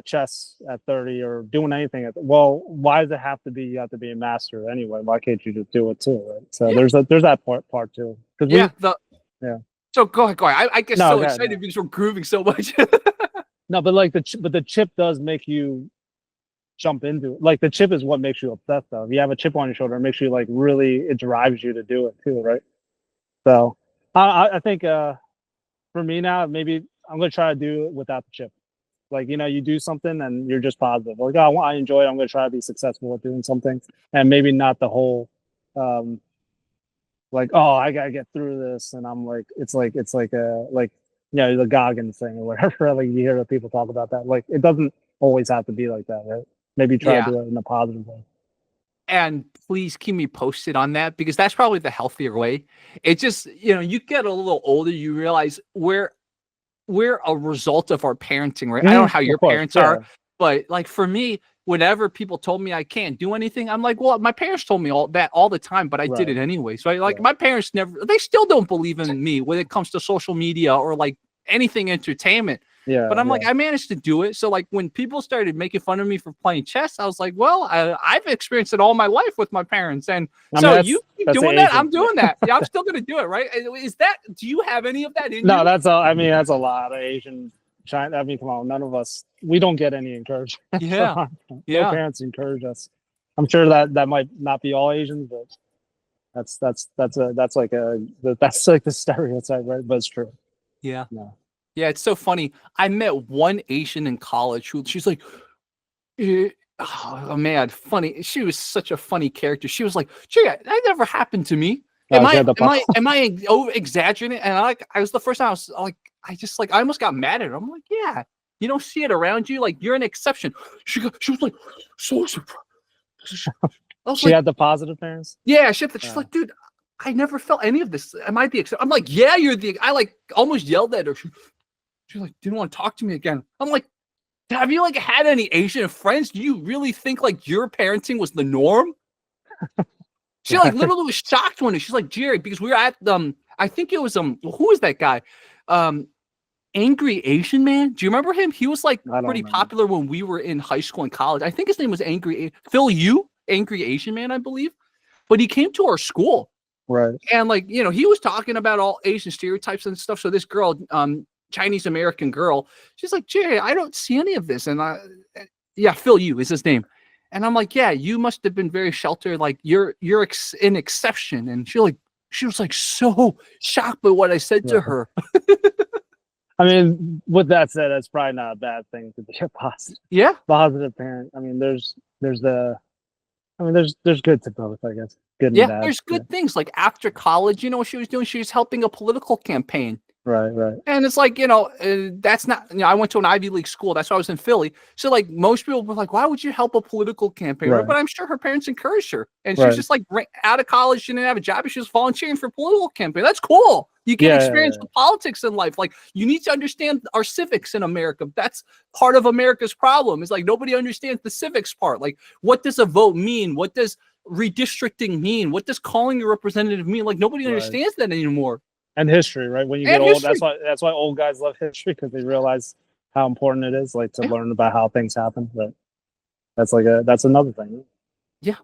chess at 30 or doing anything. Well, why does it have to be, you have to be a master anyway? Why can't you just do it too, right? So there's that part too. So go ahead. I get so excited because we're grooving so much. No, but like the chip does make you jump into it. Like the chip is what makes you obsessed though. If you have a chip on your shoulder, it makes you like really, it drives you to do it too, right? So I think for me now, maybe I'm gonna try to do it without the chip. Like, you do something and you're just positive. Like, oh, I enjoy it. I'm gonna try to be successful at doing something, and maybe not the whole like, oh, I gotta get through this, and I'm like, it's like the Goggins thing or whatever. Like you hear people talk about that. Like it doesn't always have to be like that, right? Maybe try to do it in a positive way. And please keep me posted on that because that's probably the healthier way. It just, you get a little older, you realize we're a result of our parenting, right? I don't know how your parents are, but like for me, whenever people told me I can't do anything, I'm like, well, my parents told me all the time, but I did it anyways, right? Like my parents they still don't believe in me when it comes to social media or like anything entertainment. But I'm like, I managed to do it. So like when people started making fun of me for playing chess, I was like, well, I've experienced it all my life with my parents. And you keep doing that, I'm doing that. Yeah, I'm still going to do it, right? Do you have any of that in you? No, that's a lot of Asian China. I mean, come on, none of us, we don't get any encouragement. Yeah. No parents encourage us. I'm sure that might not be all Asians, but that's like the stereotype, right? But it's true. Yeah. Yeah, it's so funny. I met one Asian in college who she's like, oh man, funny. She was such a funny character. She was like, gee, that never happened to me. Am I over exaggerating? And I was the first time I was like, I almost got mad at her. I'm like, yeah, you don't see it around you. Like you're an exception. She was like, so surprised. She had the positive parents. Yeah, she's like, dude, I never felt any of this. Am I the exception? I'm like, yeah, I like almost yelled at her. She's like, didn't want to talk to me again. I'm like, have you like had any Asian friends? Do you really think like your parenting was the norm? She like literally was shocked when she's like, Jerry, because we were at I think it was who was that guy? Angry Asian Man. Do you remember him? He was like pretty popular when we were in high school and college. I think his name was Phil Yu, Angry Asian Man, I believe. But he came to our school. Right. And like, he was talking about all Asian stereotypes and stuff. So this girl, Chinese American girl, she's like, Jerry, I don't see any of this. And Phil Yu is his name. And I'm like, yeah, you must have been very sheltered. Like you're an exception. And she was like so shocked by what I said to her. I mean, with that said, that's probably not a bad thing to be a positive parent. I mean, there's good to both, I guess. Good and bad. There's good things. Like after college, you know what she was doing? She was helping a political campaign. Right. And it's like, that's not, I went to an Ivy League school. That's why I was in Philly. So like most people were like, why would you help a political campaign? Right. But I'm sure her parents encouraged her. And she was just like out of college. She didn't have a job. And she was volunteering for a political campaign. That's cool. You get experience with politics in life. Like you need to understand our civics in America. That's part of America's problem. It's like nobody understands the civics part. Like what does a vote mean? What does redistricting mean? What does calling a representative mean? Like nobody understands that anymore. And history, right? When you get old, that's why old guys love history, because they realize how important it is, like to learn about how things happen. But that's another thing. Yeah,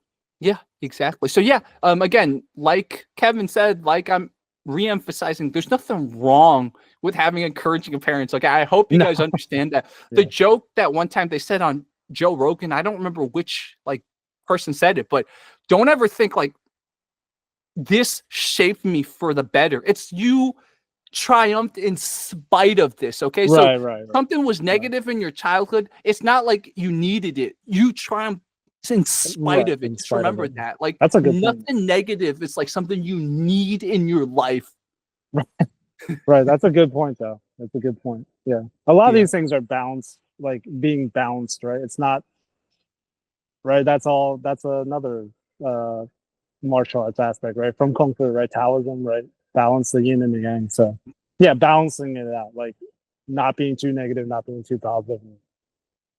exactly. So again, like Kevin said, like I'm re-emphasizing, there's nothing wrong with having encouraging parents. Like I hope you guys understand that. The joke that one time they said on Joe Rogan, I don't remember which like person said it, but don't ever think like this shaped me for the better. It's you triumphed in spite of this. Okay, so Right. something was negative in your childhood. It's not like you needed it. You triumphed in spite Right. of it. In Just spite of remember it. that. Like That's a good point. nothing negative is like something you need in your life. Right. That's a good point, though. That's a good point. Yeah. A lot of Yeah. these things are balanced, like being balanced, right? It's not, right? That's all. That's another uh, martial arts aspect, right? From Kung Fu, right? Taoism, right? Balance the yin and the yang. So, yeah, balancing it out, like not being too negative, not being too positive,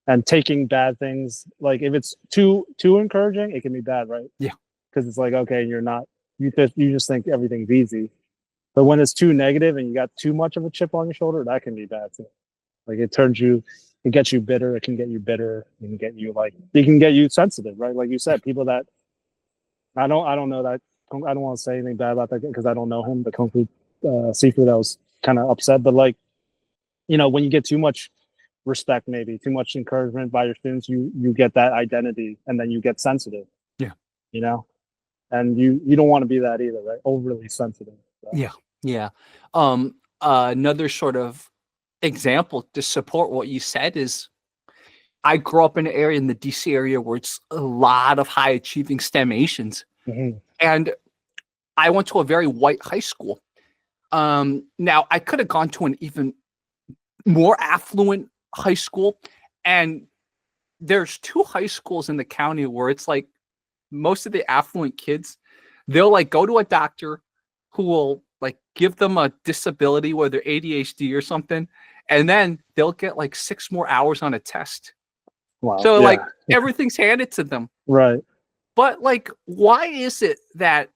and taking bad things. Like if it's too encouraging, it can be bad, right? Yeah. Because it's like, okay, you're not, you just think everything's easy. But when it's too negative and you got too much of a chip on your shoulder, that can be bad too. Like it gets you bitter. It can get you bitter. It can get you it can get you sensitive, right? Like you said, people that I don't know that. I don't want to say anything bad about that because I don't know him. The Kung Fu Sifu that was kind of upset, but like, when you get too much respect, maybe too much encouragement by your students, you get that identity, and then you get sensitive. Yeah. You know, and you don't want to be that either, right? Overly sensitive. So. Yeah. Yeah. Another sort of example to support what you said is I grew up in an area in the DC area where it's a lot of high achieving STEM Asians. Mm-hmm. And I went to a very white high school. Now I could have gone to an even more affluent high school. And there's 2 high schools in the county where it's like most of the affluent kids, they'll like go to a doctor who will like give them a disability, whether ADHD or something, and then they'll get like 6 more hours on a test. Wow. So Yeah. like everything's handed to them. Right. But like, why is it that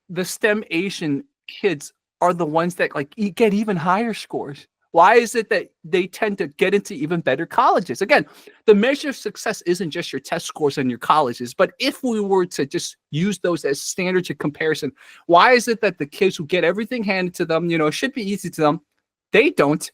the STEM Asian kids are the ones that like get even higher scores? Why is it that they tend to get into even better colleges? Again, the measure of success isn't just your test scores and your colleges, but if we were to just use those as standards of comparison, why is it that the kids who get everything handed to them, it should be easy to them, they don't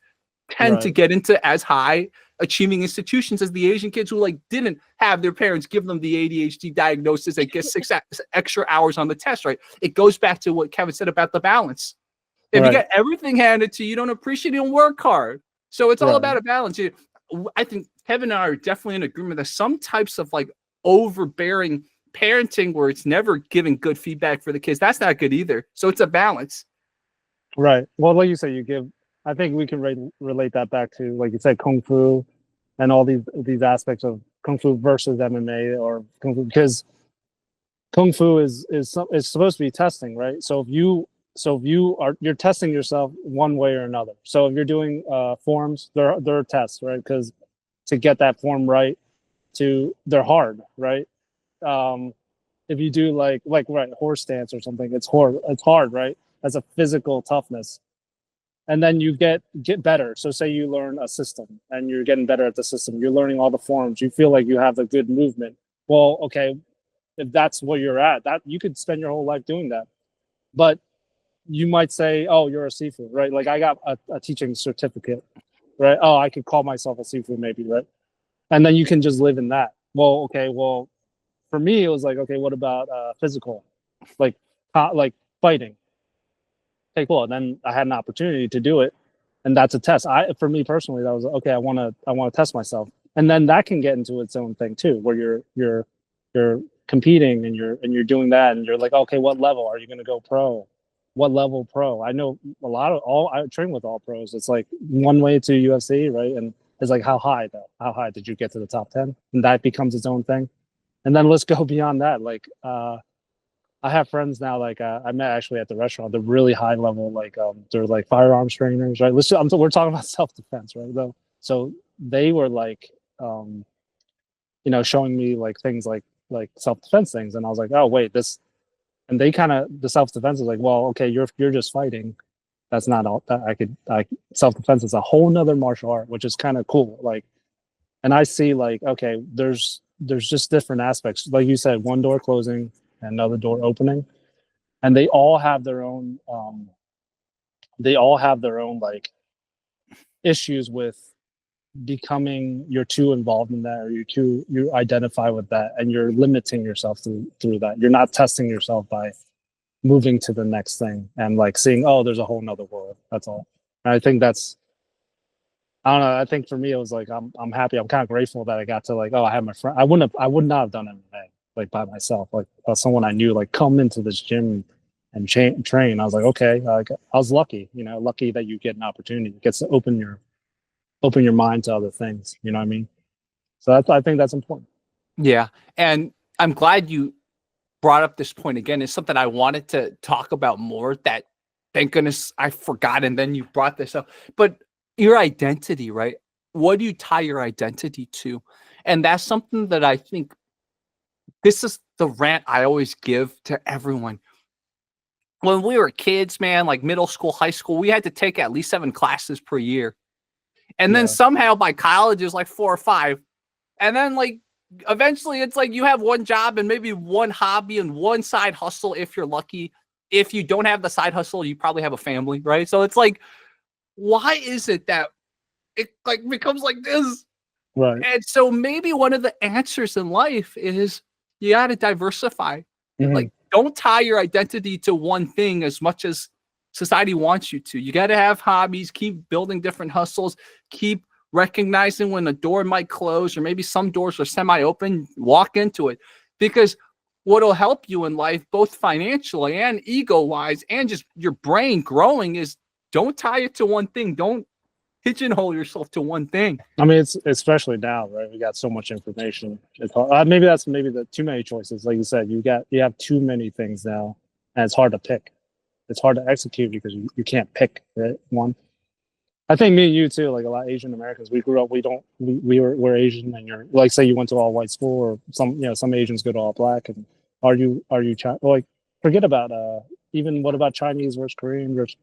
tend to Right. get into as high achieving institutions as the Asian kids who like didn't have their parents give them the ADHD diagnosis and get 6 extra hours on the test, right? It goes back to what Kevin said about the balance. If you Right. get everything handed to you, you don't appreciate it and work hard. So it's all Right. about a balance. I think Kevin and I are definitely in agreement that some types of like overbearing parenting where it's never giving good feedback for the kids, that's not good either. So it's a balance. Right. Well, like you said, I think we can relate that back to, like you said, Kung Fu and all these aspects of Kung Fu versus MMA or Kung Fu, because Kung Fu is supposed to be testing, right? So you're testing yourself one way or another. So if you're doing forms, they're tests, right? Because to get that form right, they're hard, right? If you do like right horse stance or something, it's hard, right? As a physical toughness. And then you get better. So say you learn a system and you're getting better at the system, you're learning all the forms, you feel like you have the good movement. Well, okay, if that's where you're at, that you could spend your whole life doing that. But you might say, oh, you're a Sifu, right? Like I got a teaching certificate, right? Oh, I could call myself a Sifu maybe, right? And then you can just live in that. Well, okay, well, for me, it was like, okay, what about physical, like fighting? Okay, cool. And then I had an opportunity to do it, and that's a test. For me personally, that was okay. I want to test myself, and then that can get into its own thing too, where you're competing and you're doing that, and you're like, okay, what level are you going to go pro? What level pro? I know I train with all pros. It's like one way to UFC, right? And it's like how high though? How high did you get to the top 10? And that becomes its own thing. And then let's go beyond that. Like I have friends now, like I met actually at the restaurant. They're really high level, like they're like firearms trainers, right? We're talking about self defense, right? Though, so they were like, showing me like things like self defense things, and I was like, oh wait, this, and they kind of the self defense is like, well, okay, you're just fighting. That's not all that self defense is a whole nother martial art, which is kind of cool. Like, and I see like, okay, there's just different aspects, like you said, one door closing, another door opening, and they all have their own like issues with becoming you're too involved in that, or you identify with that and you're limiting yourself through that. You're not testing yourself by moving to the next thing and like seeing, oh, there's a whole nother world. That's all. And I think that's, I don't know. I think for me, it was like, I'm happy. I'm kind of grateful that I got to like, oh, I have my friend. I would not have done MMA like by myself. Like someone I knew, like come into this gym and train. I was like, okay, I was lucky, lucky that you get an opportunity. It gets to open your mind to other things. You know what I mean? So I think that's important. Yeah. And I'm glad you brought up this point again. It's something I wanted to talk about more that thank goodness I forgot. And then you brought this up, but your identity, right? What do you tie your identity to? And that's something that I think this is the rant I always give to everyone. When we were kids, man, like middle school, high school, we had to take at least 7 classes per year. And then somehow by college is like 4 or 5. And then like eventually it's like you have one job and maybe one hobby and one side hustle if you're lucky. If you don't have the side hustle, you probably have a family, right? So it's like, why is it that it like becomes like this? Right. And so maybe one of the answers in life is you got to diversify. Like, don't tie your identity to one thing as much as society wants you to. You got to have hobbies, keep building different hustles, keep recognizing when a door might close or maybe some doors are semi-open, walk into it. Because what'll help you in life, both financially and ego-wise, and just your brain growing is don't tie it to one thing. Don't pigeonhole yourself to one thing. I mean, it's especially now, right? We got so much information. It's hard. Maybe that's the too many choices. Like you said, you have too many things now, and it's hard to pick. It's hard to execute because you can't pick one. I think me and you too, like a lot of Asian Americans, we grew up. We're Asian, and you're like, say you went to all white school, or some Asians go to all black. And are you like forget about even what about Chinese versus Korean versus,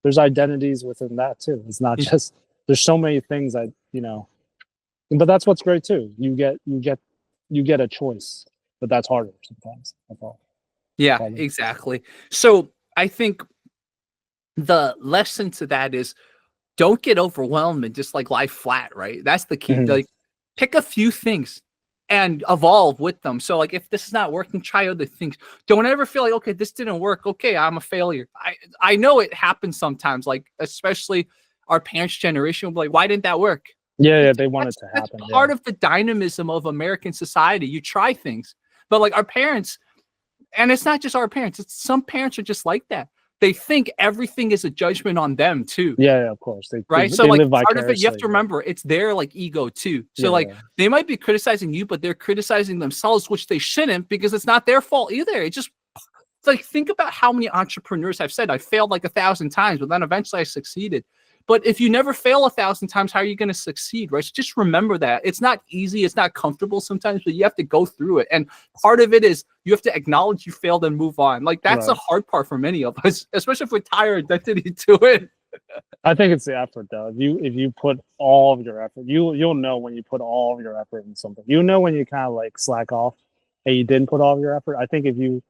there's identities within that too. It's not just, there's so many things that but that's what's great too. You get a choice, but that's harder sometimes. That's all. Yeah, exactly. So I think the lesson to that is don't get overwhelmed and just like lie flat, right? That's the key. Like pick a few things and evolve with them. So like if this is not working, try other things. Don't ever feel like, okay, this didn't work. Okay, I'm a failure. I know it happens sometimes, like especially our parents' generation will be like, why didn't that work? Yeah, they want it to happen. That's part of the dynamism of American society. You try things. But like our parents, and it's not just our parents, it's some parents are just like that. They think everything is a judgment on them too. Yeah, of course. Right. So like part of it, you have to remember it's their like ego too. So they might be criticizing you, but they're criticizing themselves, which they shouldn't, because it's not their fault either. It's like, think about how many entrepreneurs have said I failed like 1,000 times, but then eventually I succeeded. But if you never fail 1,000 times, how are you going to succeed, right? So just remember that. It's not easy. It's not comfortable sometimes, but you have to go through it. And part of it is you have to acknowledge you failed and move on. Like that's the hard part for many of us, especially if we tie our identity to it. I think it's the effort, though. If you put all of your effort, you'll know when you put all of your effort in something. You know when you kind of like slack off and you didn't put all of your effort. I think if you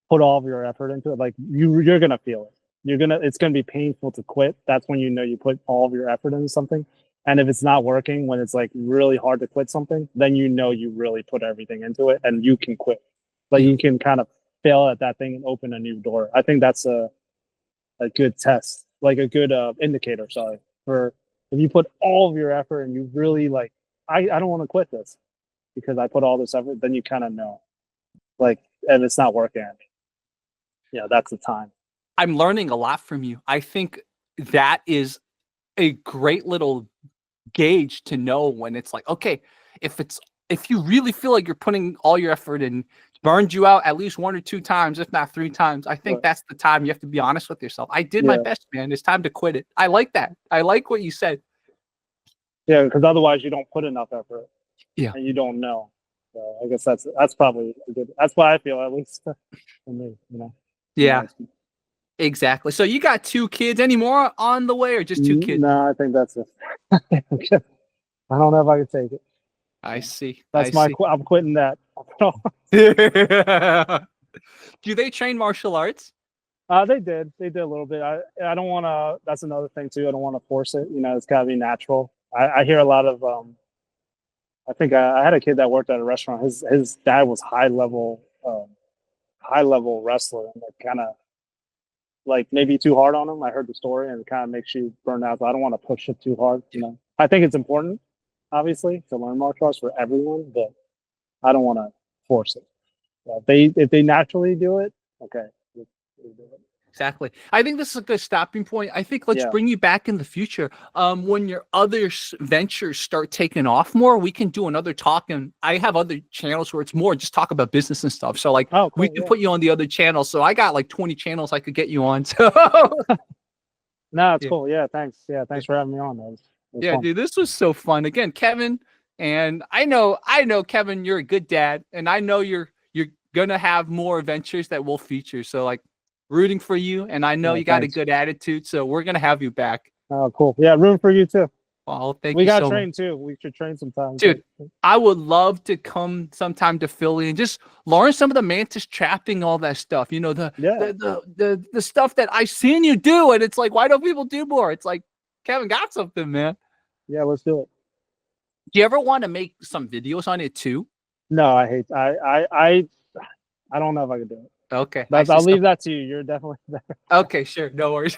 put all of your effort into it, like you're gonna feel it. It's gonna be painful to quit. That's when you know you put all of your effort into something. And if it's not working, when it's like really hard to quit something, then you know you really put everything into it and you can quit. Like you can kind of fail at that thing and open a new door. I think that's a good test, like a good indicator, sorry, for if you put all of your effort and you really like, I don't want to quit this because I put all this effort, then you kind of know, like, and it's not working at me. That's the time. I'm learning a lot from you. I think that is a great little gauge to know when it's like, okay, if you really feel like you're putting all your effort in, burned you out at least 1 or 2 times, if not 3 times, I think that's the time you have to be honest with yourself. I did my best, man. It's time to quit it. I like that. I like what you said. Yeah, because otherwise you don't put enough effort. Yeah. And you don't know. So I guess that's probably a good, that's what I feel, at least for me, Yeah. Exactly. So you got 2 kids. Any more on the way or just 2 kids? No, I think that's it. I don't know if I can take it. I see. That's I'm quitting that. Do they train martial arts? They did a little bit. I don't want to, that's another thing too. I don't want to force it. It's gotta be natural. I hear a lot of, I think I had a kid that worked at a restaurant. His dad was high level high level wrestler and like kind of like maybe too hard on him. I heard the story and it kind of makes you burn out. So I don't want to push it too hard. You know, I think it's important, obviously, to learn martial arts for everyone, but I don't want to force it. If they naturally do it, okay. We'll do it. Exactly. I think this is a good stopping point. I think let's Yeah. bring you back in the future. When your other ventures start taking off more, we can do another talk. And I have other channels where it's more just talk about business and stuff. So like Oh, cool, we can put you on the other channel. So I got like 20 channels I could get you on. So No, it's Yeah. cool. Yeah, thanks. Yeah, thanks for having me on. It was yeah, fun. dude, this was so fun. Again, Kevin, and I know Kevin, you're a good dad, and I know you're gonna have more adventures that we'll feature. So like rooting for you, and I know Yeah, you got thanks. a good attitude. So we're gonna have you back. Oh, cool. Yeah, room for you too. Oh, thank We you got so much. trained too. We should train sometime. Dude, I would love to come sometime to Philly and just learn some of the mantis trapping, all that stuff. You know, Yeah. the stuff that I've seen you do, and it's like, why don't people do more? It's like, Kevin got something, man. Yeah, let's do it. Do you ever want to make some videos on it too? No, I don't know if I could do it. Okay, But I'll leave that to you. You're definitely Okay, sure, no worries.